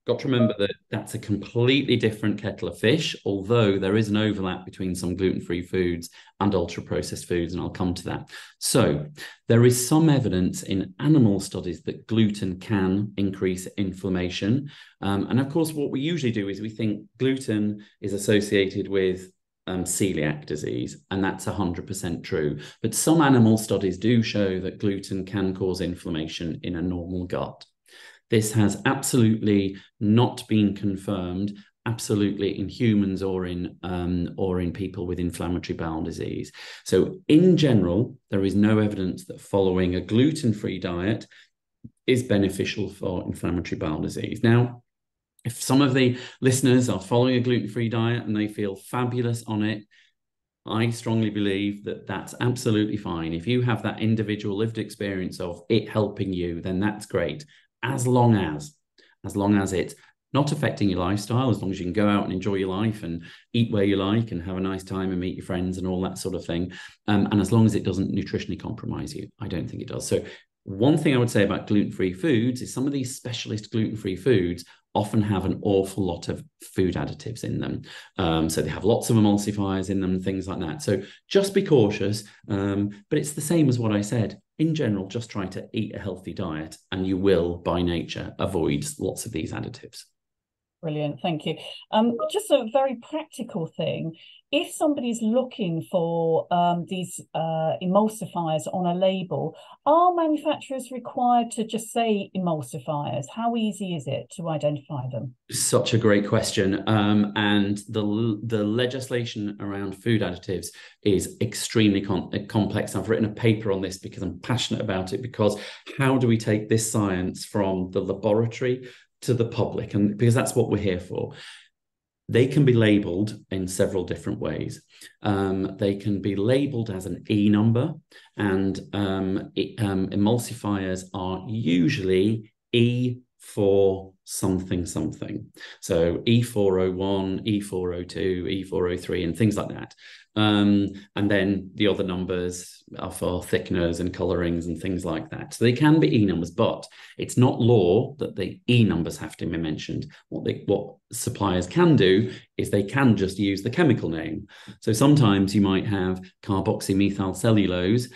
got to remember that that's a completely different kettle of fish, although there is an overlap between some gluten-free foods and ultra-processed foods, and I'll come to that. So there is some evidence in animal studies that gluten can increase inflammation. And of course, what we usually do is we think gluten is associated with celiac disease, and that's 100% true. But some animal studies do show that gluten can cause inflammation in a normal gut. This has absolutely not been confirmed, absolutely, in humans or in people with inflammatory bowel disease. So in general, there is no evidence that following a gluten-free diet is beneficial for inflammatory bowel disease. Now, if some of the listeners are following a gluten-free diet and they feel fabulous on it, I strongly believe that that's absolutely fine. If you have that individual lived experience of it helping you, then that's great. As long as it's not affecting your lifestyle, as long as you can go out and enjoy your life and eat where you like and have a nice time and meet your friends and all that sort of thing. And as long as it doesn't nutritionally compromise you, I don't think it does. So one thing I would say about gluten-free foods is some of these specialist gluten-free foods often have an awful lot of food additives in them. So they have lots of emulsifiers in them, things like that. So just be cautious. But it's the same as what I said. In general, just try to eat a healthy diet and you will, by nature, avoid lots of these additives. Brilliant, thank you. Just a very practical thing. If somebody's looking for these emulsifiers on a label, are manufacturers required to just say emulsifiers? How easy is it to identify them? Such a great question. And the legislation around food additives is extremely complex. I've written a paper on this because I'm passionate about it, because how do we take this science from the laboratory to the public? And because that's what we're here for. They can be labeled in several different ways. They can be labeled as an E number, and emulsifiers are usually E4 something something. So E401, E402, E403, and things like that. And then the other numbers are for thickeners and colorings and things like that. So they can be E numbers, but it's not law that the E numbers have to be mentioned. What suppliers can do is they can just use the chemical name. So sometimes you might have carboxymethylcellulose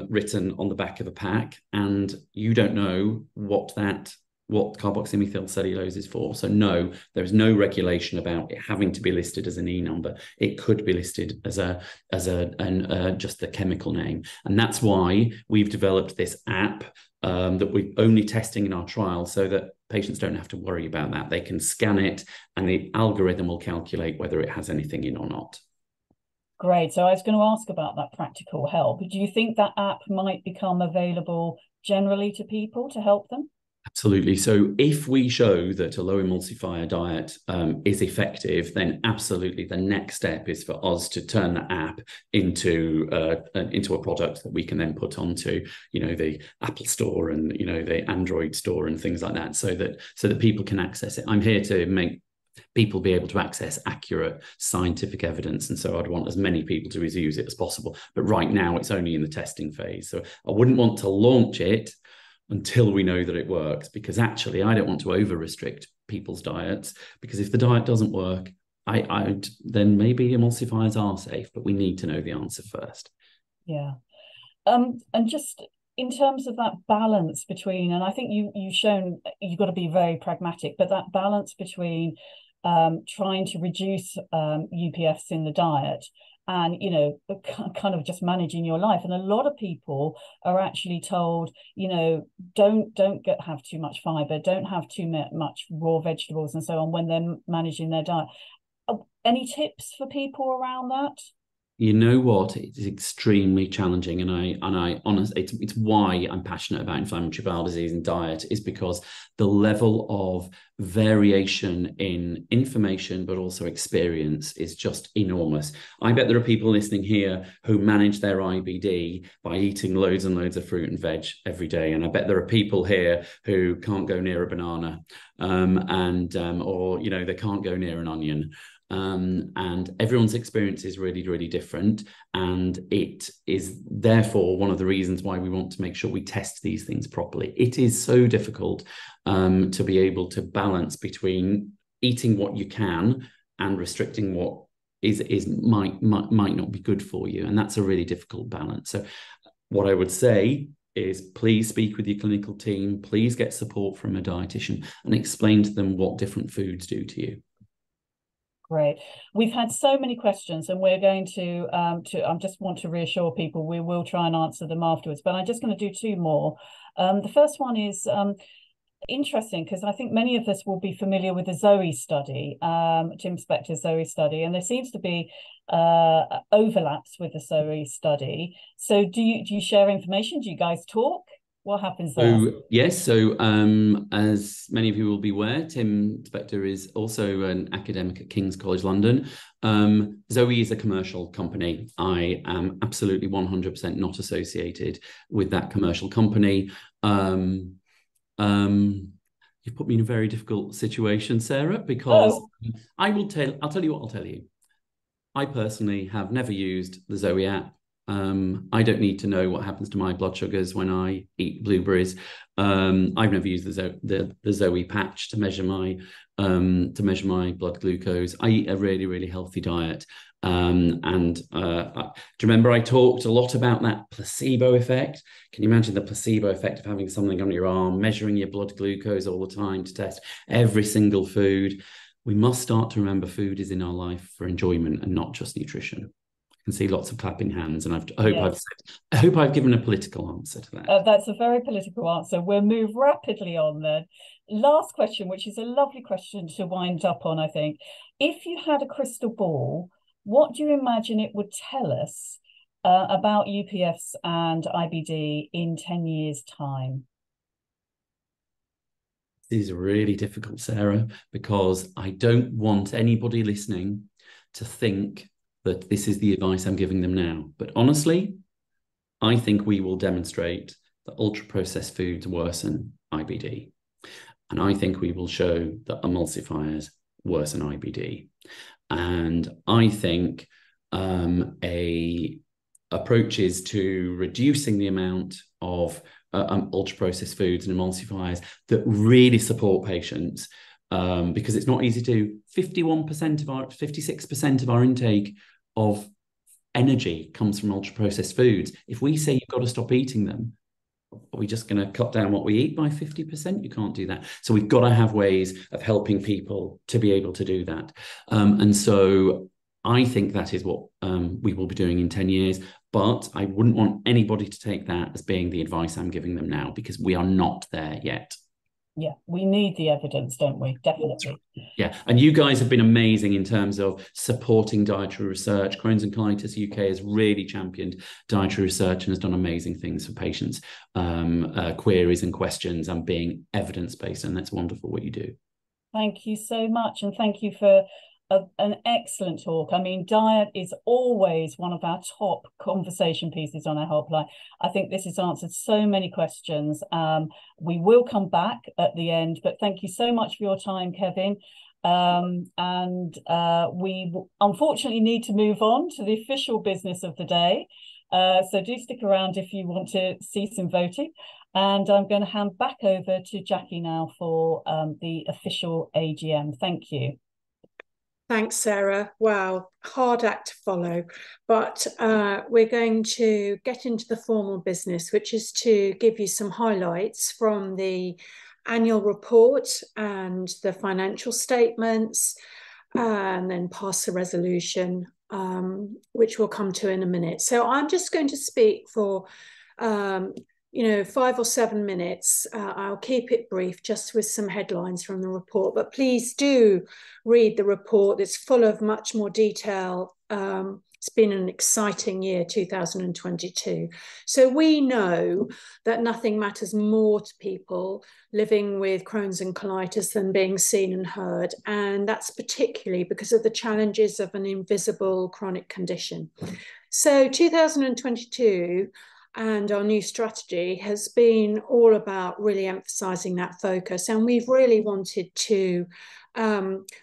written on the back of a pack, and you don't know what carboxymethylcellulose is for. So no, there is no regulation about it having to be listed as an E number. It could be listed as just the chemical name. And that's why we've developed this app that we're only testing in our trial, so that patients don't have to worry about that. They can scan it and the algorithm will calculate whether it has anything in or not. Great. So I was going to ask about that practical help. Do you think that app might become available generally to people to help them? Absolutely. So if we show that a low emulsifier diet is effective, then absolutely the next step is for us to turn the app into a product that we can then put onto, the Apple Store and, the Android store and things like that, so that people can access it. I'm here to make people be able to access accurate scientific evidence. And so I'd want as many people to use it as possible. But right now it's only in the testing phase. So I wouldn't want to launch it until we know that it works, because actually I don't want to over restrict people's diets, because if the diet doesn't work, then maybe emulsifiers are safe, but we need to know the answer first. Yeah. And just in terms of that balance between, and I think you've shown you've got to be very pragmatic, but that balance between trying to reduce UPFs in the diet and, kind of just managing your life. And a lot of people are actually told, don't have too much fiber, don't have too much raw vegetables and so on when they're managing their diet. Any tips for people around that? You know what? It's extremely challenging, and I honestly, it's why I'm passionate about inflammatory bowel disease and diet, is because the level of variation in information, but also experience, is just enormous. I bet there are people listening here who manage their IBD by eating loads and loads of fruit and veg every day, and I bet there are people here who can't go near a banana, or they can't go near an onion. and everyone's experience is really, really different. And it is therefore one of the reasons why we want to make sure we test these things properly. It is so difficult to be able to balance between eating what you can and restricting what might not be good for you. And that's a really difficult balance. So what I would say is, please speak with your clinical team, please get support from a dietitian and explain to them what different foods do to you. Great. We've had so many questions, and we're going to I just want to reassure people we will try and answer them afterwards, but I'm just going to do two more. The first one is interesting because I think many of us will be familiar with the Zoe study, Tim Spector's Zoe study, and there seems to be overlaps with the Zoe study. So do you share information? Do you guys talk? What happens there? So, yes, so as many of you will be aware, Tim Spector is also an academic at King's College London. Zoe is a commercial company. I am absolutely 100% not associated with that commercial company. You've put me in a very difficult situation, Sarah, because I'll tell you what I'll tell you. I personally have never used the Zoe app. I don't need to know what happens to my blood sugars when I eat blueberries. I've never used the Zoe patch to measure my blood glucose. I eat a really, really healthy diet. Do you remember I talked a lot about that placebo effect? Can you imagine the placebo effect of having something on your arm, measuring your blood glucose all the time to test every single food? We must start to remember food is in our life for enjoyment and not just nutrition. I can see lots of clapping hands, and I hope I've given a political answer to that. That's a very political answer. We'll move rapidly on then. Last question, which is a lovely question to wind up on, I think. If you had a crystal ball, what do you imagine it would tell us about UPFs and IBD in 10 years' time? This is really difficult, Sarah, because I don't want anybody listening to think that this is the advice I'm giving them now. But honestly, I think we will demonstrate that ultra-processed foods worsen IBD. And I think we will show that emulsifiers worsen IBD. And I think approaches to reducing the amount of ultra-processed foods and emulsifiers that really support patients, because it's not easy to 56% of our intake of energy comes from ultra-processed foods. If we say you've got to stop eating them, are we just going to cut down what we eat by 50%? You can't do that. So we've got to have ways of helping people to be able to do that. And so I think that is what we will be doing in 10 years. But I wouldn't want anybody to take that as being the advice I'm giving them now, because we are not there yet. Yeah, we need the evidence, don't we? Definitely. Yeah, and you guys have been amazing in terms of supporting dietary research. Crohn's and Colitis UK has really championed dietary research and has done amazing things for patients' queries and questions and being evidence-based, and that's wonderful what you do. Thank you so much, and thank you for an excellent talk. I mean, diet is always one of our top conversation pieces on our helpline. I think this has answered so many questions. We will come back at the end, but thank you so much for your time, Kevin. We unfortunately need to move on to the official business of the day. So do stick around if you want to see some voting. And I'm going to hand back over to Jackie now for the official AGM. Thank you. Thanks, Sarah. Wow, hard act to follow. But we're going to get into the formal business, which is to give you some highlights from the annual report and the financial statements, and then pass the resolution, which we'll come to in a minute. So I'm just going to speak for 5 or 7 minutes. I'll keep it brief, just with some headlines from the report, but please do read the report. It's full of much more detail. It's been an exciting year, 2022. So we know that nothing matters more to people living with Crohn's and colitis than being seen and heard. And that's particularly because of the challenges of an invisible chronic condition. So 2022, and our new strategy has been all about really emphasising that focus. And we've really wanted to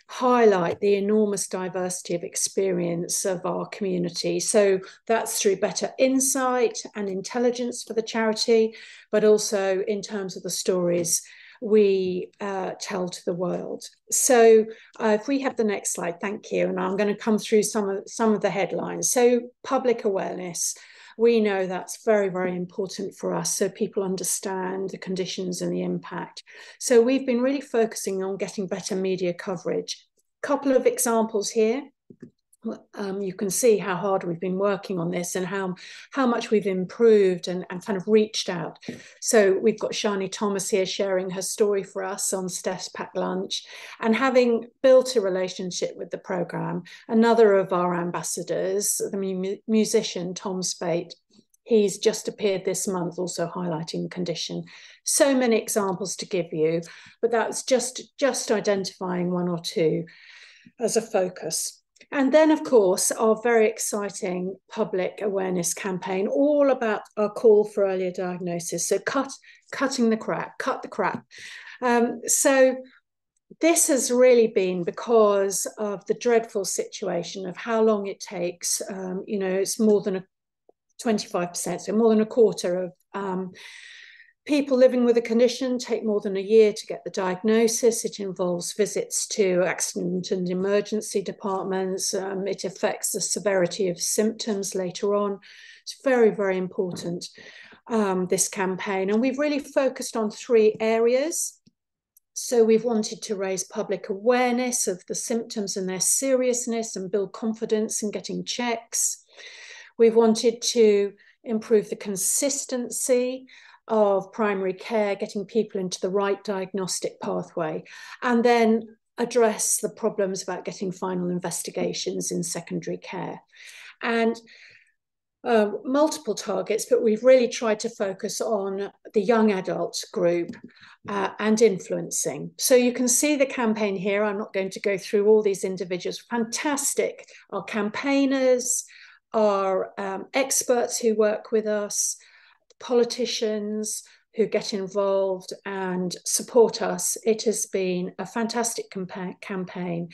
highlight the enormous diversity of experience of our community. So that's through better insight and intelligence for the charity, but also in terms of the stories we tell to the world. So if we have the next slide, thank you. And I'm going to come through some of the headlines. So public awareness. We know that's very, very important for us, so people understand the conditions and the impact. So we've been really focusing on getting better media coverage. A couple of examples here. You can see how hard we've been working on this and how much we've improved and kind of reached out. So we've got Shani Thomas here sharing her story for us on Steph's Packed Lunch, and having built a relationship with the programme, another of our ambassadors, the musician Tom Spate, he's just appeared this month also highlighting the condition. So many examples to give you, but that's just identifying one or two as a focus. And then, of course, our very exciting public awareness campaign, all about our call for earlier diagnosis. So cutting the crap, cut the crap. So this has really been because of the dreadful situation of how long it takes. It's more than 25%, so more than a quarter of people living with a condition take more than a year to get the diagnosis. It involves visits to accident and emergency departments. It affects the severity of symptoms later on. It's very, very important, this campaign. And we've really focused on 3 areas. So we've wanted to raise public awareness of the symptoms and their seriousness and build confidence in getting checks. We've wanted to improve the consistency of primary care, getting people into the right diagnostic pathway, and then address the problems about getting final investigations in secondary care. And multiple targets, but we've really tried to focus on the young adult group and influencing. So you can see the campaign here. I'm not going to go through all these individuals. Fantastic. Our campaigners, our experts who work with us, politicians who get involved and support us. It has been a fantastic campaign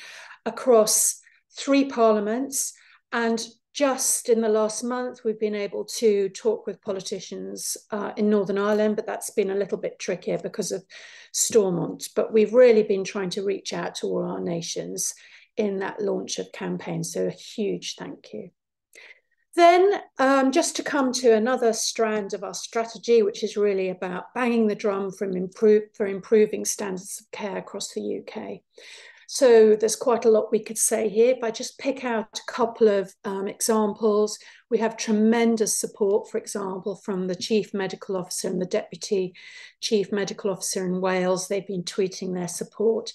across 3 parliaments, and just in the last month we've been able to talk with politicians in Northern Ireland, but that's been a little bit trickier because of Stormont. But we've really been trying to reach out to all our nations in that launch of campaign, so a huge thank you. Then just to come to another strand of our strategy, which is really about banging the drum for improving standards of care across the UK. So there's quite a lot we could say here. If I just pick out a couple of examples, we have tremendous support, for example, from the Chief Medical Officer and the Deputy Chief Medical Officer in Wales. They've been tweeting their support.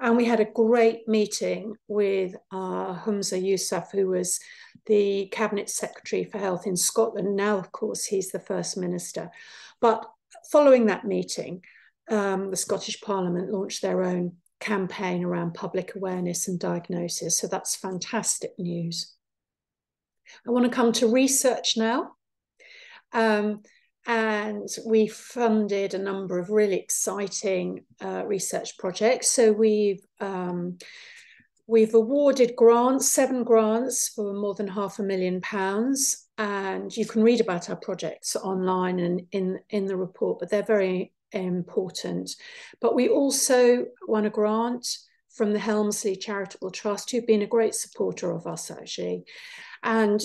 And we had a great meeting with Humza Yousaf, who was the Cabinet Secretary for Health in Scotland. Now, of course, he's the First Minister. But following that meeting, the Scottish Parliament launched their own campaign around public awareness and diagnosis. So that's fantastic news. I want to come to research now. And we funded a number of really exciting research projects. So we've awarded grants, 7 grants for more than £500,000. And you can read about our projects online and in the report, but they're very important. But we also won a grant from the Helmsley Charitable Trust, who've been a great supporter of us, actually. And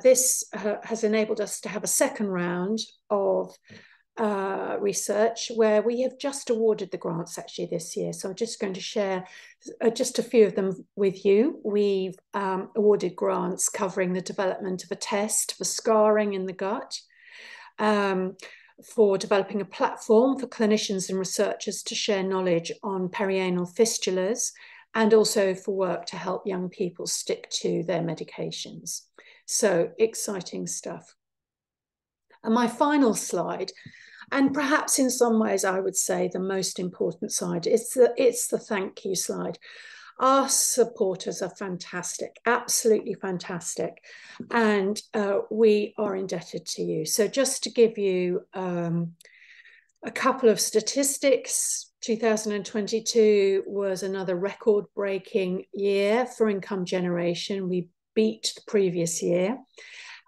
this has enabled us to have a second round of research where we have just awarded the grants actually this year. So I'm just going to share just a few of them with you. We've awarded grants covering the development of a test for scarring in the gut, for developing a platform for clinicians and researchers to share knowledge on perianal fistulas, and also for work to help young people stick to their medications. So exciting stuff. And my final slide, and perhaps in some ways I would say the most important slide, it's the thank you slide. Our supporters are fantastic, absolutely fantastic, and we are indebted to you. So just to give you a couple of statistics, 2022 was another record-breaking year for income generation. We beat the previous year.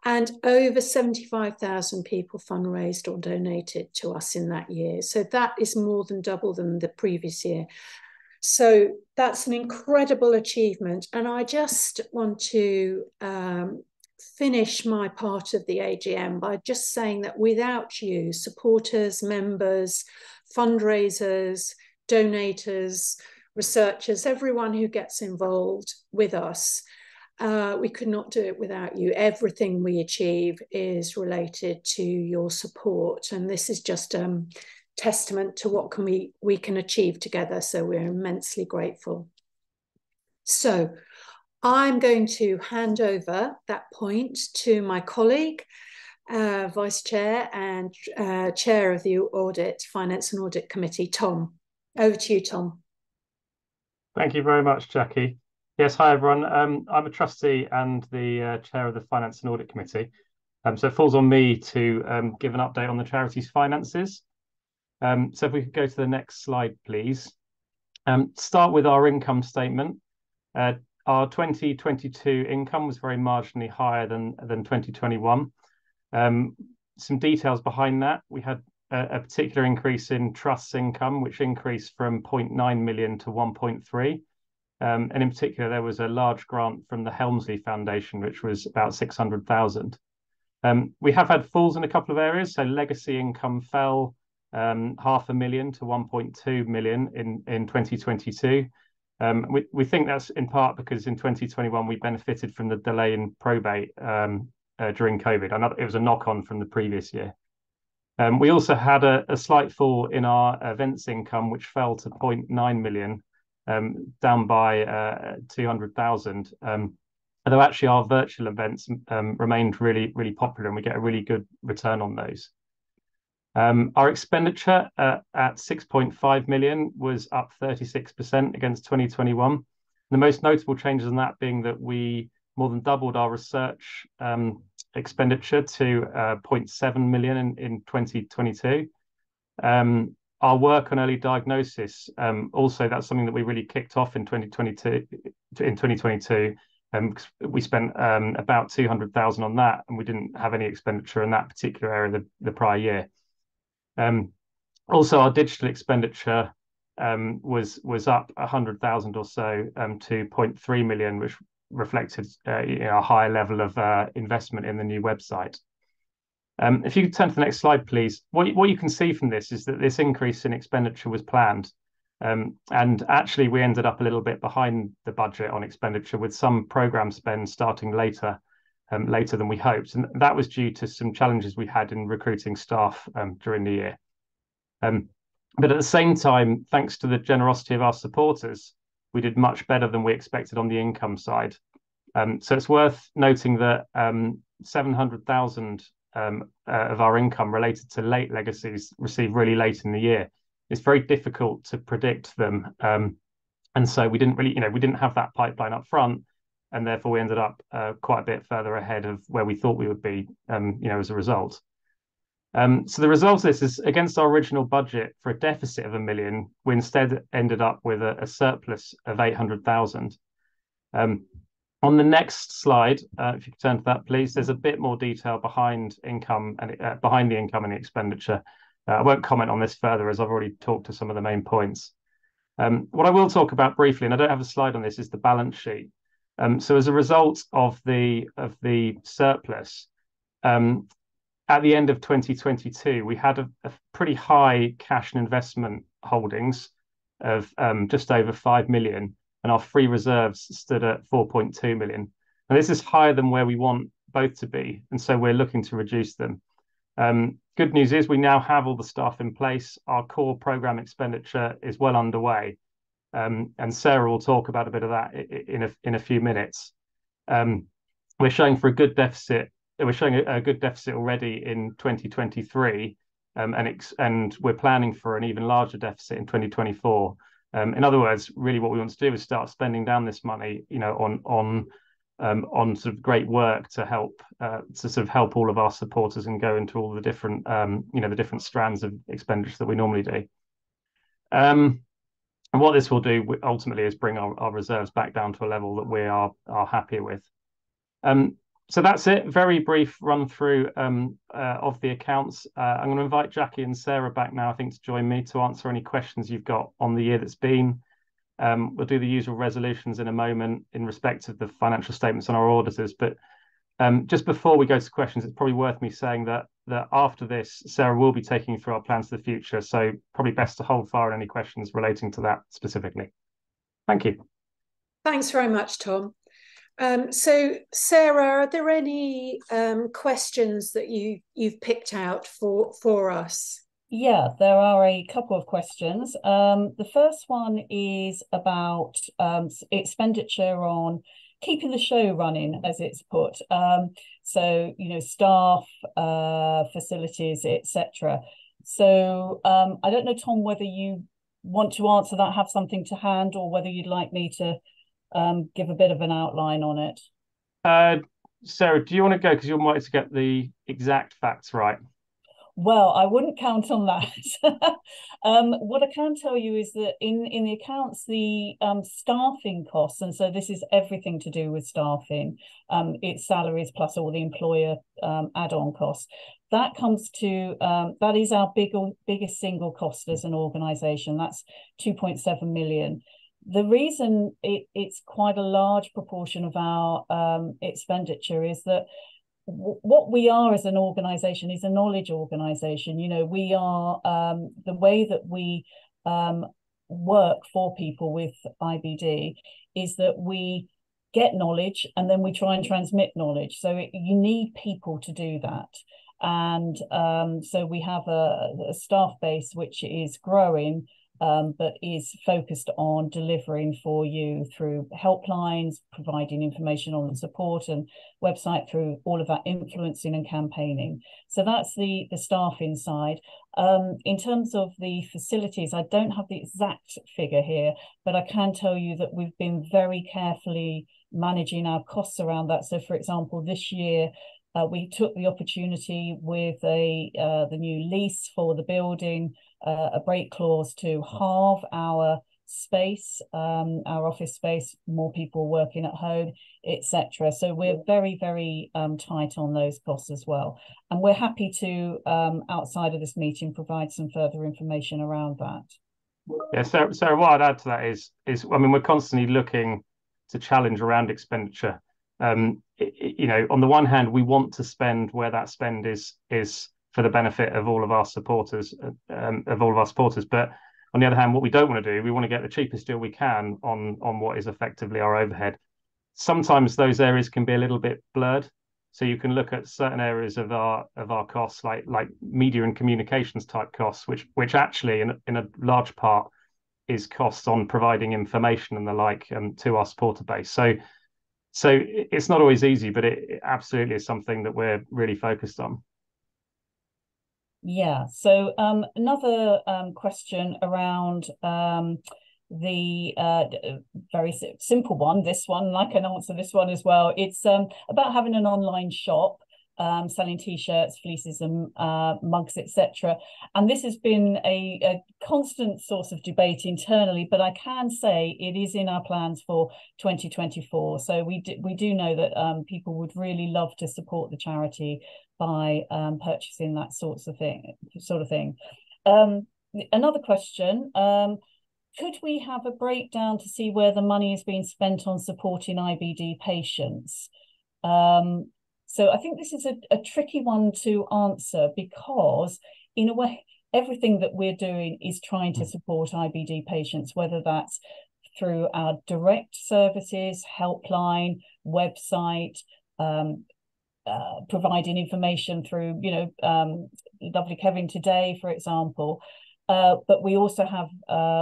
And over 75,000 people fundraised or donated to us in that year. So that is more than double than the previous year. So that's an incredible achievement. And I just want to finish my part of the AGM by just saying that without you, supporters, members, fundraisers, donators, researchers, everyone who gets involved with us, we could not do it without you. Everything we achieve is related to your support. And this is just testament to what we can achieve together. So we're immensely grateful. So I'm going to hand over that point to my colleague, Vice Chair and Chair of the Finance and Audit Committee, Tom. Over to you, Tom. Thank you very much, Jackie. Yes, hi everyone. I'm a trustee and the Chair of the Finance and Audit Committee. So it falls on me to give an update on the charity's finances. So if we could go to the next slide, please. Start with our income statement. Our 2022 income was very marginally higher than 2021. Some details behind that. We had a particular increase in trusts income, which increased from 0.9 million to 1.3. And in particular, there was a large grant from the Helmsley Foundation, which was about 600,000. We have had falls in a couple of areas. So legacy income fell $500,000 to 1.2 million in 2022. We think that's in part because in 2021 we benefited from the delay in probate during COVID. It was a knock-on from the previous year. We also had a slight fall in our events income, which fell to 0.9 million, down by 200,000. Although actually our virtual events remained really, really popular, and we get a really good return on those. Our expenditure at 6.5 million was up 36% against 2021. The most notable changes in that being that we more than doubled our research expenditure to 0.7 million in 2022. Our work on early diagnosis, also that's something that we really kicked off in 2022. We spent about 200,000 on that, and we didn't have any expenditure in that particular area the prior year. Also, our digital expenditure was up 100,000 or so to 0.3 million, which reflected a higher level of investment in the new website. If you could turn to the next slide, please. What you can see from this is that this increase in expenditure was planned. And actually, we ended up a little bit behind the budget on expenditure, with some program spend starting later than we hoped. And that was due to some challenges we had in recruiting staff during the year. But at the same time, thanks to the generosity of our supporters, we did much better than we expected on the income side. So it's worth noting that 700,000 of our income related to late legacies received really late in the year. It's very difficult to predict them. And so we didn't really, we didn't have that pipeline up front. And therefore we ended up quite a bit further ahead of where we thought we would be, as a result. So the result of this is, against our original budget for a deficit of 1 million, we instead ended up with a surplus of 800,000. On the next slide, if you could turn to that, please, there's a bit more detail behind income and behind the income and the expenditure. I won't comment on this further, as I've already talked to some of the main points. What I will talk about briefly, and I don't have a slide on this, is the balance sheet. So as a result of the surplus, at the end of 2022, we had a pretty high cash and investment holdings of just over 5 million, and our free reserves stood at 4.2 million. And this is higher than where we want both to be, and so we're looking to reduce them. Good news is we now have all the staff in place. Our core program expenditure is well underway, and Sarah will talk about a bit of that in a few minutes. We're showing a good deficit already in 2023, and we're planning for an even larger deficit in 2024. In other words, really what we want to do is start spending down this money, on sort of great work to help all of our supporters and go into all the different the different strands of expenditure that we normally do. And what this will do ultimately is bring our reserves back down to a level that we are happier with. So that's it. Very brief run through of the accounts. I'm going to invite Jackie and Sarah back now, I think, to join me to answer any questions you've got on the year that's been. We'll do the usual resolutions in a moment in respect of the financial statements on our auditors. But just before we go to questions, it's probably worth me saying that after this, Sarah will be taking you through our plans for the future. So probably best to hold fire on any questions relating to that specifically. Thank you. Thanks very much, Tom. So, Sarah, are there any questions that you've picked out for us? Yeah, there are a couple of questions. The first one is about expenditure on keeping the show running, as it's put. So, staff, facilities, etc. So I don't know, Tom, whether you want to answer that, have something to hand, or whether you'd like me to give a bit of an outline on it. Sarah, do you want to go, because you're likely to get the exact facts right? Well, I wouldn't count on that. What I can tell you is that in the accounts, the staffing costs, and so this is everything to do with staffing, it's salaries plus all the employer add-on costs. That comes to, that is our biggest single cost as an organisation. That's 2.7 million. The reason it's quite a large proportion of our expenditure is that what we are as an organisation is a knowledge organisation. We are the way that we work for people with IBD is that we get knowledge and then we try and transmit knowledge. So you need people to do that. And so we have a staff base which is growing, but is focused on delivering for you through helplines, providing information on the support and website, through all of that influencing and campaigning. So that's the staffing side. In terms of the facilities, I don't have the exact figure here, but I can tell you that we've been very carefully managing our costs around that. So, for example, this year, we took the opportunity with the new lease for the building, a break clause, to halve our space, our office space, more people working at home, etc. So we're very, very tight on those costs as well. And we're happy to, outside of this meeting, provide some further information around that. Yeah, so what I'd add to that is I mean, we're constantly looking to challenge around expenditure. On the one hand, we want to spend where that spend is for the benefit of all of our supporters, but on the other hand, what we don't want to do, we want to get the cheapest deal we can on what is effectively our overhead. Sometimes those areas can be a little bit blurred, so you can look at certain areas of our costs, like media and communications type costs, which actually in a large part is costs on providing information and the like to our supporter base. So it's not always easy, but it absolutely is something that we're really focused on. Yeah. So another question around the very simple one. This one, I can answer this one as well. It's about having an online shop, selling T-shirts, fleeces, and mugs, etc. And this has been a constant source of debate internally, but I can say it is in our plans for 2024. So we do know that people would really love to support the charity by purchasing that sort of thing. Another question. Could we have a breakdown to see where the money is being spent on supporting IBD patients? So I think this is a tricky one to answer, because in a way, everything that we're doing is trying to support IBD patients, whether that's through our direct services, helpline, website, providing information through, lovely Kevin Today, for example. But we also have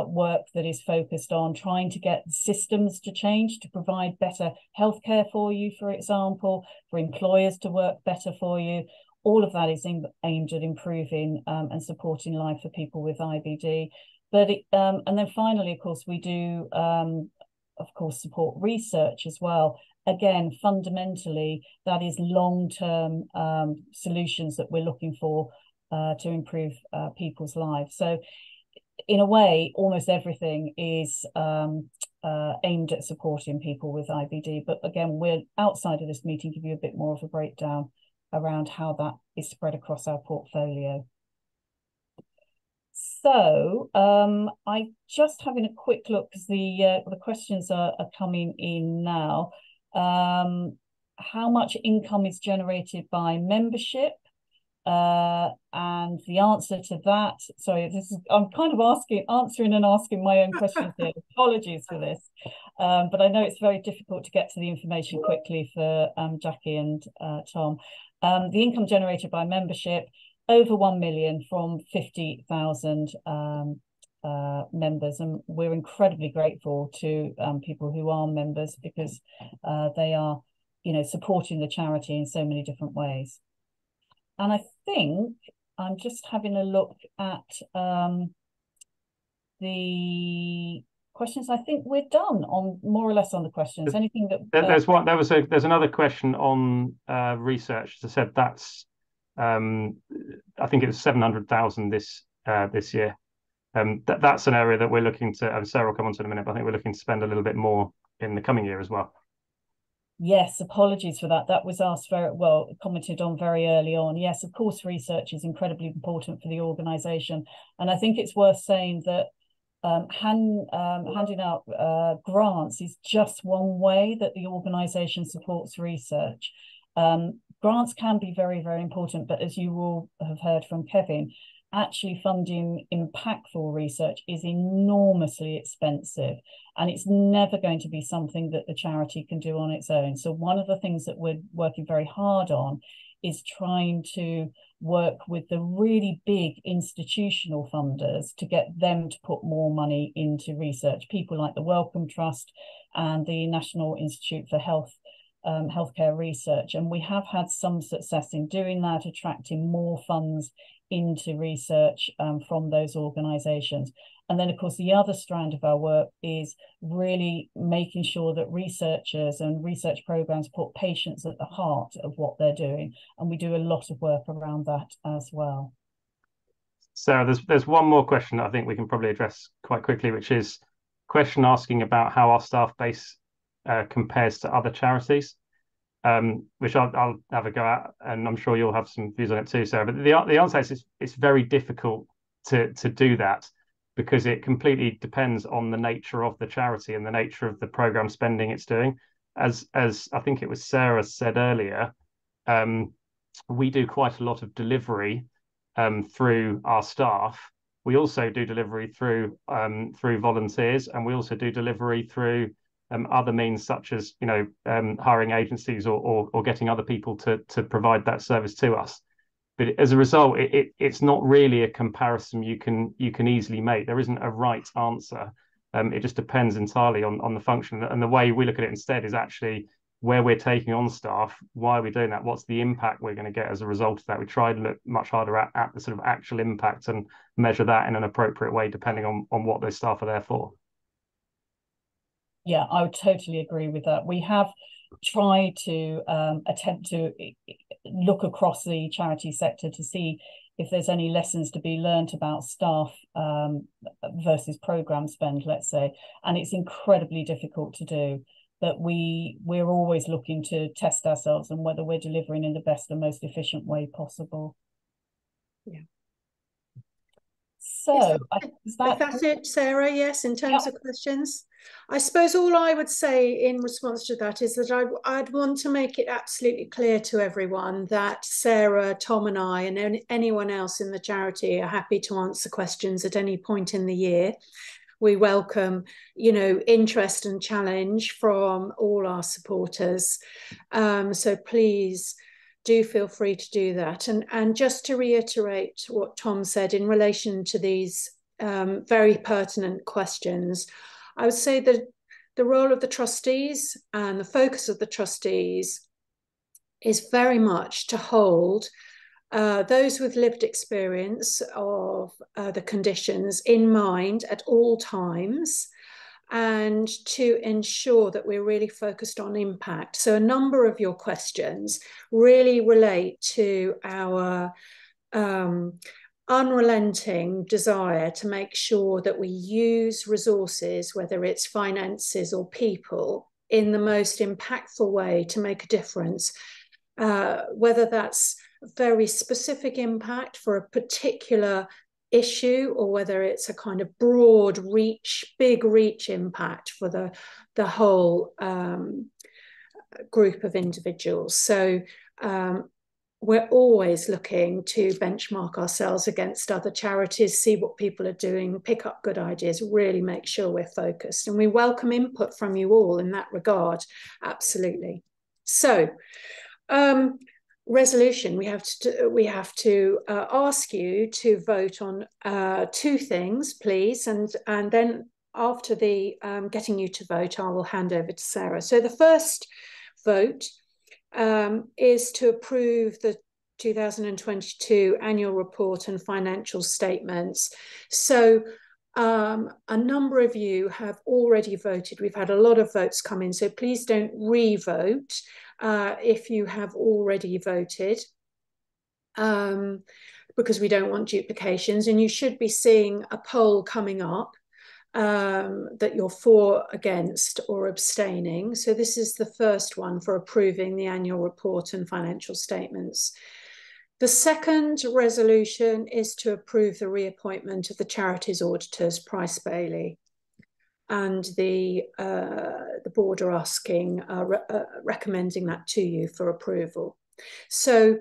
work that is focused on trying to get systems to change to provide better healthcare for you, for example, for employers to work better for you. All of that is aimed at improving and supporting life for people with IBD. But and then finally, of course, we do, of course, support research as well. Again, fundamentally, that is long-term solutions that we're looking for to improve people's lives. So in a way, almost everything is aimed at supporting people with IBD. But again, we're outside of this meeting, give you a bit more of a breakdown around how that is spread across our portfolio. So I just having a quick look because the questions are coming in now. How much income is generated by membership? And the answer to that, sorry, I'm kind of answering and asking my own questions here. Apologies for this, but I know it's very difficult to get to the information quickly for Jackie and Tom. The income generated by membership, over 1 million from 50,000 members, and we're incredibly grateful to people who are members because they are, supporting the charity in so many different ways. And I think I'm just having a look at the questions. I think we're done on more or less on the questions. Anything that there's another question on research. As I said, that's I think it was 700,000 this year. That's an area that we're looking to. Sarah will come on to in a minute, but I think we're looking to spend a little bit more in the coming year as well. Yes, apologies for that. That was asked commented on very early on. Yes, of course, research is incredibly important for the organisation. And I think it's worth saying that handing out grants is just one way that the organisation supports research. Grants can be very, very important, but as you all have heard from Kevin, actually funding impactful research is enormously expensive, and it's never going to be something that the charity can do on its own. So one of the things that we're working very hard on is trying to work with the really big institutional funders to get them to put more money into research, people like the Wellcome Trust and the National Institute for Healthcare Research. And we have had some success in doing that, attracting more funds into research from those organisations. And then, of course, the other strand of our work is really making sure that researchers and research programmes put patients at the heart of what they're doing. And we do a lot of work around that as well. Sarah, there's one more question that I think we can probably address quite quickly, which is a question asking about how our staff base compares to other charities. Which I'll have a go at, and I'm sure you'll have some views on it too, Sarah. But the answer is it's very difficult to do that because it completely depends on the nature of the charity and the nature of the program spending it's doing. As I think it was Sarah said earlier, we do quite a lot of delivery through our staff. We also do delivery through volunteers, and we also do delivery through other means such as hiring agencies or getting other people to provide that service to us. But as a result, it's not really a comparison you can easily make. There isn't a right answer. It just depends entirely on the function. And the way we look at it instead is actually where we're taking on staff. Why are we doing that? What's the impact we're going to get as a result of that? We try to look much harder at the sort of actual impact and measure that in an appropriate way, depending on what those staff are there for. Yeah, I would totally agree with that. We have tried to attempt to look across the charity sector to see if there's any lessons to be learnt about staff versus programme spend, let's say. And it's incredibly difficult to do. But we're always looking to test ourselves and whether we're delivering in the best and most efficient way possible. Yeah. So is that it, Sarah? Yes, in terms of questions. I suppose all I would say in response to that is that I'd want to make it absolutely clear to everyone that Sarah, Tom and I and anyone else in the charity are happy to answer questions at any point in the year. We welcome, interest and challenge from all our supporters. So please do feel free to do that. And just to reiterate what Tom said in relation to these very pertinent questions, I would say that the role of the trustees and the focus of the trustees is very much to hold those with lived experience of the conditions in mind at all times, and to ensure that we're really focused on impact. So a number of your questions really relate to our unrelenting desire to make sure that we use resources, whether it's finances or people, in the most impactful way to make a difference, whether that's very specific impact for a particular issue, or whether it's a kind of broad reach, big reach impact for the whole group of individuals. So we're always looking to benchmark ourselves against other charities, see what people are doing, pick up good ideas, really make sure we're focused. And we welcome input from you all in that regard, absolutely. So, resolution, we have to ask you to vote on 2 things, please, and then after the getting you to vote, I will hand over to Sarah. So the first vote is to approve the 2022 annual report and financial statements. So a number of you have already voted. We've had a lot of votes come in, so please don't re-vote if you have already voted, because we don't want duplications. And you should be seeing a poll coming up that you're for, against, or abstaining. So this is the first one for approving the annual report and financial statements. The second resolution is to approve the reappointment of the charities auditors, Price Bailey, and the board are recommending that to you for approval. So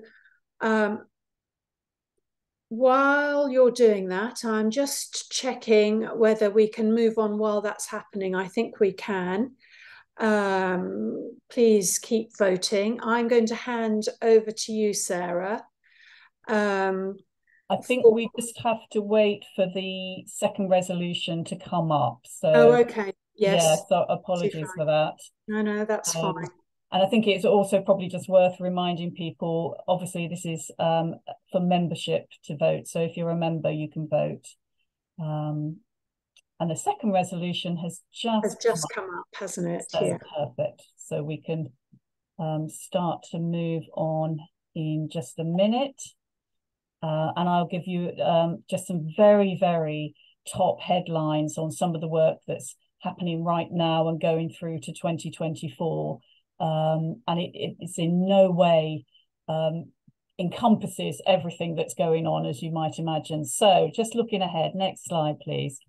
while you're doing that, I'm just checking whether we can move on while that's happening. I think we can. Please keep voting. I'm going to hand over to you, Sarah. I think we just have to wait for the second resolution to come up. So, okay. Yes. Yeah, so apologies for that. No, that's fine. And I think it's also probably just worth reminding people, obviously this is for membership to vote. So if you're a member, you can vote. And the second resolution has just come up, hasn't it? So yeah. Perfect. So we can start to move on in just a minute. And I'll give you just some very, very top headlines on some of the work that's happening right now and going through to 2024. And it's in no way encompasses everything that's going on, as you might imagine. So just looking ahead, next slide, please.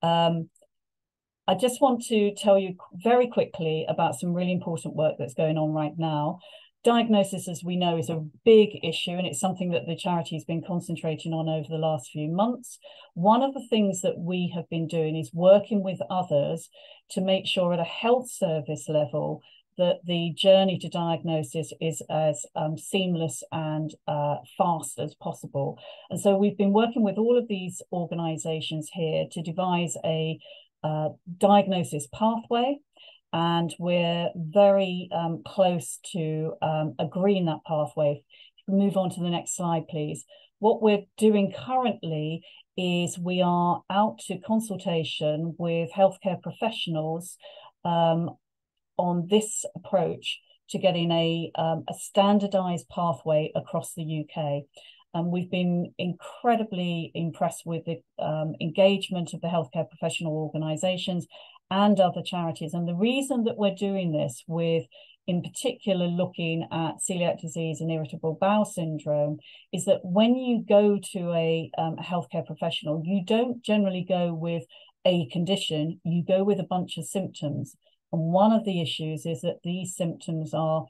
I just want to tell you very quickly about some really important work that's going on right now. Diagnosis, as we know, is a big issue, and it's something that the charity has been concentrating on over the last few months. One of the things that we have been doing is working with others to make sure at a health service level that the journey to diagnosis is as seamless and fast as possible. And so we've been working with all of these organisations here to devise a diagnosis pathway, and we're very close to agreeing that pathway. If you can move on to the next slide, please. What we're doing currently is we are out to consultation with healthcare professionals on this approach to getting a standardised pathway across the UK. And we've been incredibly impressed with the engagement of the healthcare professional organisations and other charities. And the reason that we're doing this with, in particular, looking at celiac disease and irritable bowel syndrome, is that when you go to a healthcare professional, you don't generally go with a condition, you go with a bunch of symptoms. And one of the issues is that these symptoms are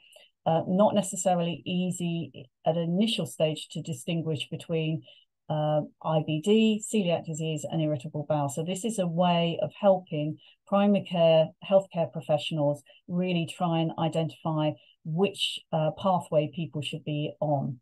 not necessarily easy at an initial stage to distinguish between IBD, celiac disease, and irritable bowel. So this is a way of helping primary care healthcare professionals really try and identify which pathway people should be on.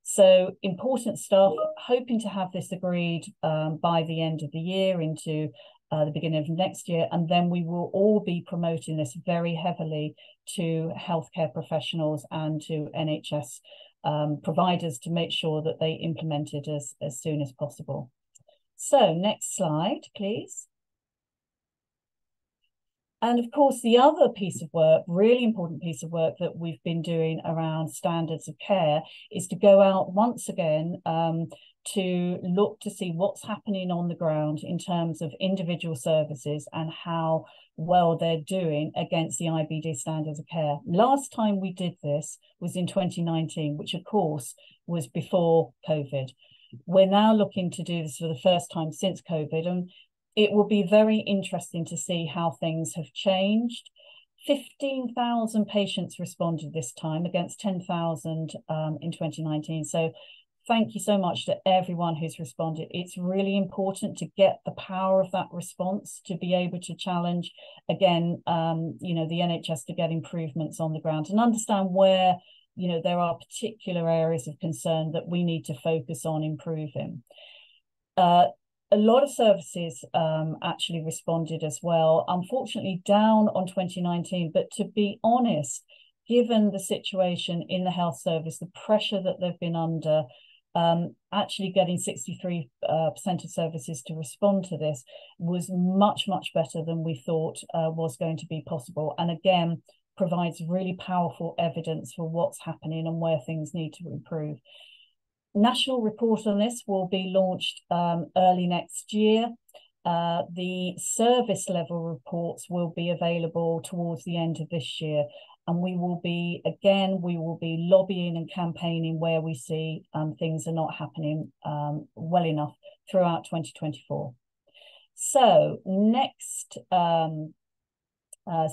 So important stuff, hoping to have this agreed by the end of the year into the beginning of next year, and then we will all be promoting this very heavily to healthcare professionals and to NHS providers to make sure that they implement it as soon as possible. So next slide, please. And of course, the other piece of work, really important piece of work that we've been doing around standards of care is to go out once again to look to see what's happening on the ground in terms of individual services and how well they're doing against the IBD standards of care. Last time we did this was in 2019, which of course was before COVID. We're now looking to do this for the first time since COVID, and it will be very interesting to see how things have changed. 15,000 patients responded this time against 10,000 in 2019. So thank you so much to everyone who's responded. It's really important to get the power of that response to be able to challenge, again, you know, the NHS to get improvements on the ground and understand where, you know, there are particular areas of concern that we need to focus on improving. A lot of services actually responded as well, unfortunately down on 2019, but to be honest, given the situation in the health service, the pressure that they've been under, actually getting 63% of services to respond to this was much, much better than we thought was going to be possible. And again, provides really powerful evidence for what's happening and where things need to improve. National report on this will be launched early next year. The service level reports will be available towards the end of this year. And we will be lobbying and campaigning where we see things are not happening well enough throughout 2024. So next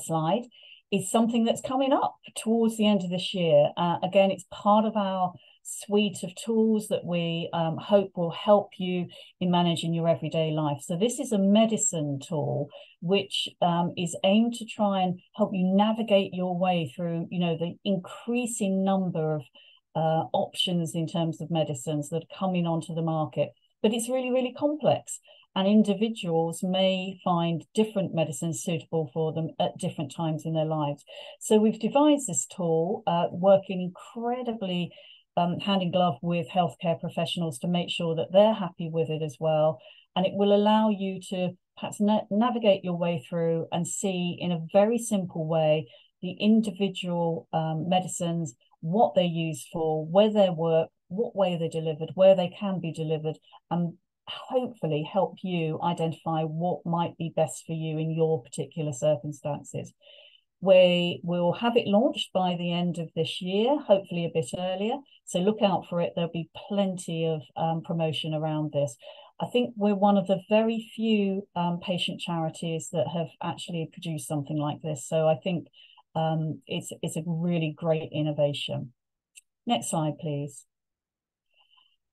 slide is something that's coming up towards the end of this year. Again, it's part of our suite of tools that we hope will help you in managing your everyday life. So this is a medicine tool which is aimed to try and help you navigate your way through, you know, the increasing number of options in terms of medicines that are coming onto the market. But it's really, really complex, and individuals may find different medicines suitable for them at different times in their lives. So we've devised this tool, working incredibly hand in glove with healthcare professionals to make sure that they're happy with it as well. And it will allow you to perhaps navigate your way through and see in a very simple way the individual medicines, what they're used for, where they work, what way they're delivered, where they can be delivered, and hopefully help you identify what might be best for you in your particular circumstances. We will have it launched by the end of this year, hopefully a bit earlier. So look out for it. There'll be plenty of promotion around this. I think we're one of the very few patient charities that have actually produced something like this. So I think it's a really great innovation. Next slide, please.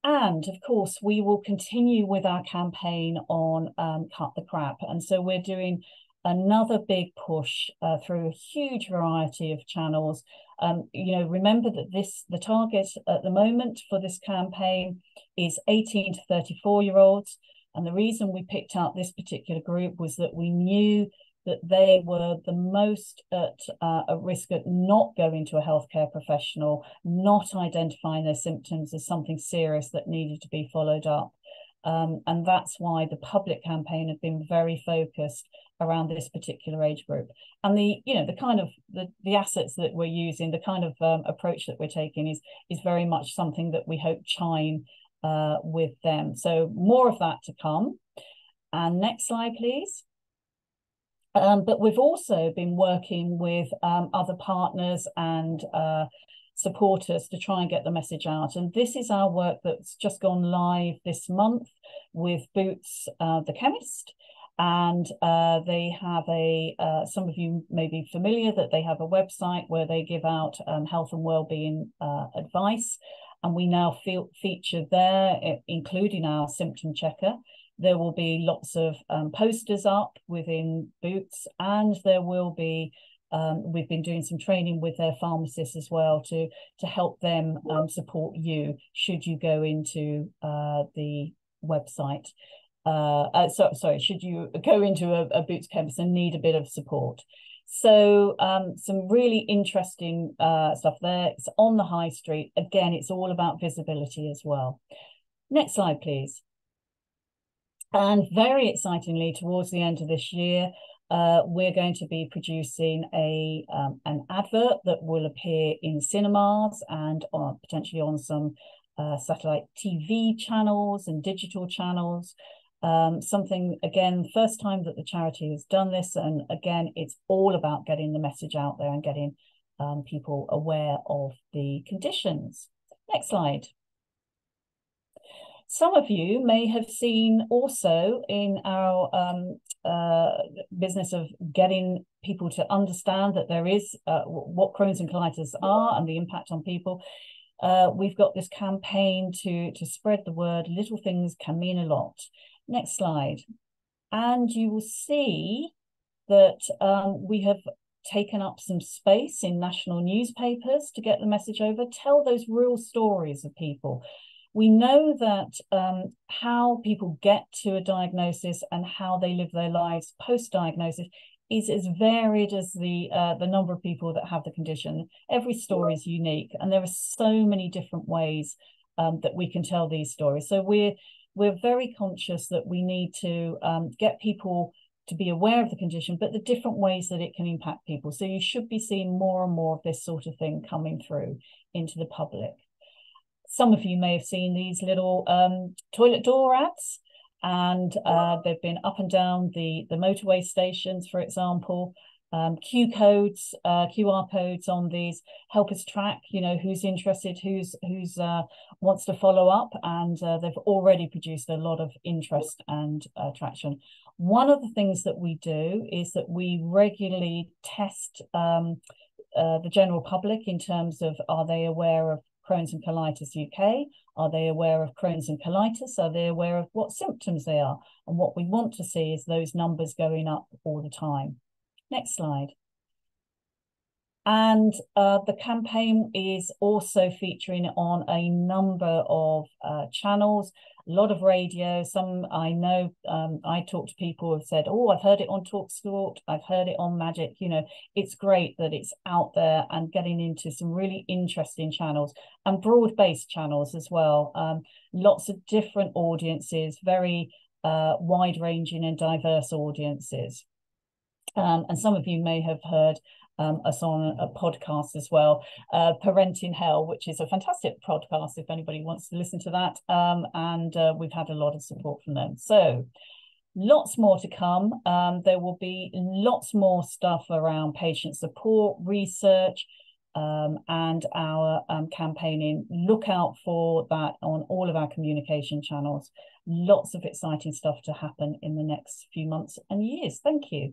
And of course, we will continue with our campaign on Cut the Crap. And so we're doing another big push through a huge variety of channels. You know, remember that the target at the moment for this campaign is 18 to 34-year-olds. And the reason we picked out this particular group was that we knew that they were the most at risk of not going to a healthcare professional, not identifying their symptoms as something serious that needed to be followed up. And that's why the public campaign had been very focused around this particular age group. And the kind of the assets that we're using, the kind of approach that we're taking is very much something that we hope chime with them. So more of that to come. And next slide, please. But we've also been working with other partners and supporters to try and get the message out. And this is our work that's just gone live this month with Boots, the chemist. And they have some of you may be familiar that they have a website where they give out health and wellbeing advice. And we now feature there, including our symptom checker. There will be lots of posters up within Boots, and there will be, we've been doing some training with their pharmacists as well to help them support you should you go into the website. Should you go into a Boots chemist and need a bit of support. So some really interesting stuff there. It's on the high street. Again, it's all about visibility as well. Next slide, please. And very excitingly, towards the end of this year, we're going to be producing an advert that will appear in cinemas and potentially on some satellite TV channels and digital channels. Something, again, first time that the charity has done this. And again, it's all about getting the message out there and getting people aware of the conditions. Next slide. Some of you may have seen also in our business of getting people to understand that there is what Crohn's and colitis are and the impact on people. We've got this campaign to spread the word. Little things can mean a lot. Next slide. And you will see that we have taken up some space in national newspapers to get the message over, tell those real stories of people. We know that how people get to a diagnosis and how they live their lives post-diagnosis is as varied as the number of people that have the condition. Every story is unique, and there are so many different ways that we can tell these stories. So we're very conscious that we need to get people to be aware of the condition, but the different ways that it can impact people. So you should be seeing more and more of this sort of thing coming through into the public. Some of you may have seen these little toilet door ads, and they've been up and down the motorway stations, for example. QR codes on these help us track, who's interested, who's wants to follow up, and they've already produced a lot of interest and traction. One of the things that we do is that we regularly test the general public in terms of, are they aware of Crohn's and Colitis UK? Are they aware of Crohn's and Colitis? Are they aware of what symptoms they are? And what we want to see is those numbers going up all the time. Next slide. And the campaign is also featuring on a number of channels, a lot of radio. Some I know, I talk to people who have said, oh, I've heard it on TalkSport, I've heard it on Magic. It's great that it's out there and getting into some really interesting channels and broad-based channels as well. Lots of different audiences, very wide-ranging and diverse audiences. And some of you may have heard us on a podcast as well, Parenting Hell, which is a fantastic podcast if anybody wants to listen to that. And we've had a lot of support from them. So lots more to come. There will be lots more stuff around patient support, research, and our campaigning. Look out for that on all of our communication channels. Lots of exciting stuff to happen in the next few months and years. Thank you.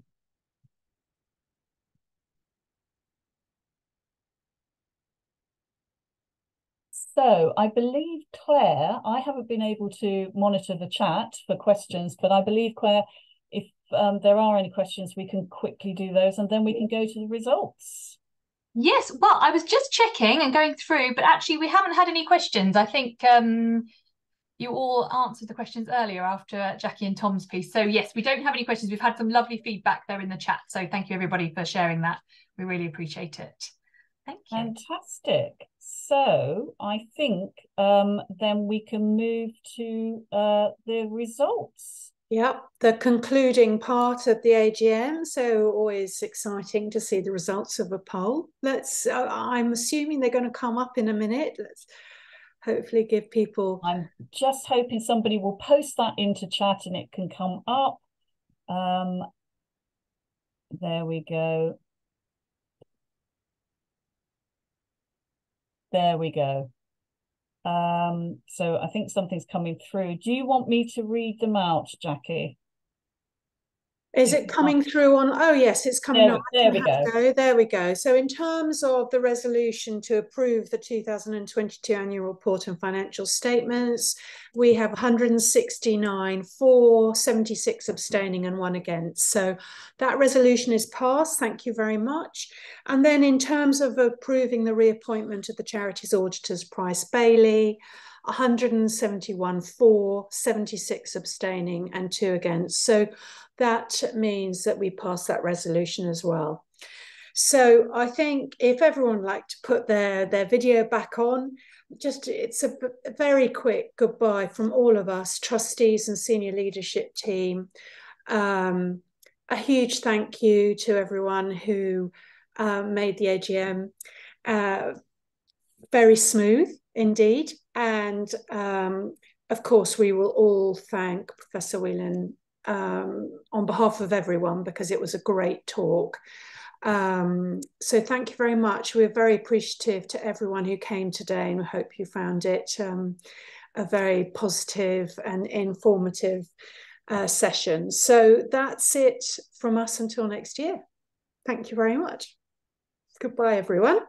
So I believe, Claire, I haven't been able to monitor the chat for questions, but I believe, Claire, if there are any questions, we can quickly do those and then we can go to the results. Yes, well, I was just checking and going through, but actually we haven't had any questions. I think you all answered the questions earlier after Jackie and Tom's piece. So yes, we don't have any questions. We've had some lovely feedback there in the chat. So thank you everybody for sharing that. We really appreciate it. Thank you. Fantastic. So I think then we can move to the results. Yep, the concluding part of the AGM. So always exciting to see the results of a poll. I'm assuming they're going to come up in a minute. Let's hopefully give people. I'm just hoping somebody will post that into chat and it can come up. There we go. There we go. So I think something's coming through. Do you want me to read them out, Jackie? Is it coming through on? Oh, yes, it's coming up. There we go. There we go. So in terms of the resolution to approve the 2022 annual report and financial statements, we have 169 for, 76 abstaining and 1 against. So that resolution is passed. Thank you very much. And then in terms of approving the reappointment of the charity's auditors, Price Bailey, 171 for, 76 abstaining and 2 against. So that means that we pass that resolution as well. So I think if everyone would like to put their video back on, just it's a very quick goodbye from all of us, trustees and senior leadership team. A huge thank you to everyone who made the AGM very smooth indeed. And of course, we will all thank Professor Whelan on behalf of everyone, because it was a great talk. So thank you very much. We're very appreciative to everyone who came today, and we hope you found it a very positive and informative session. So that's it from us until next year. Thank you very much. Goodbye, everyone.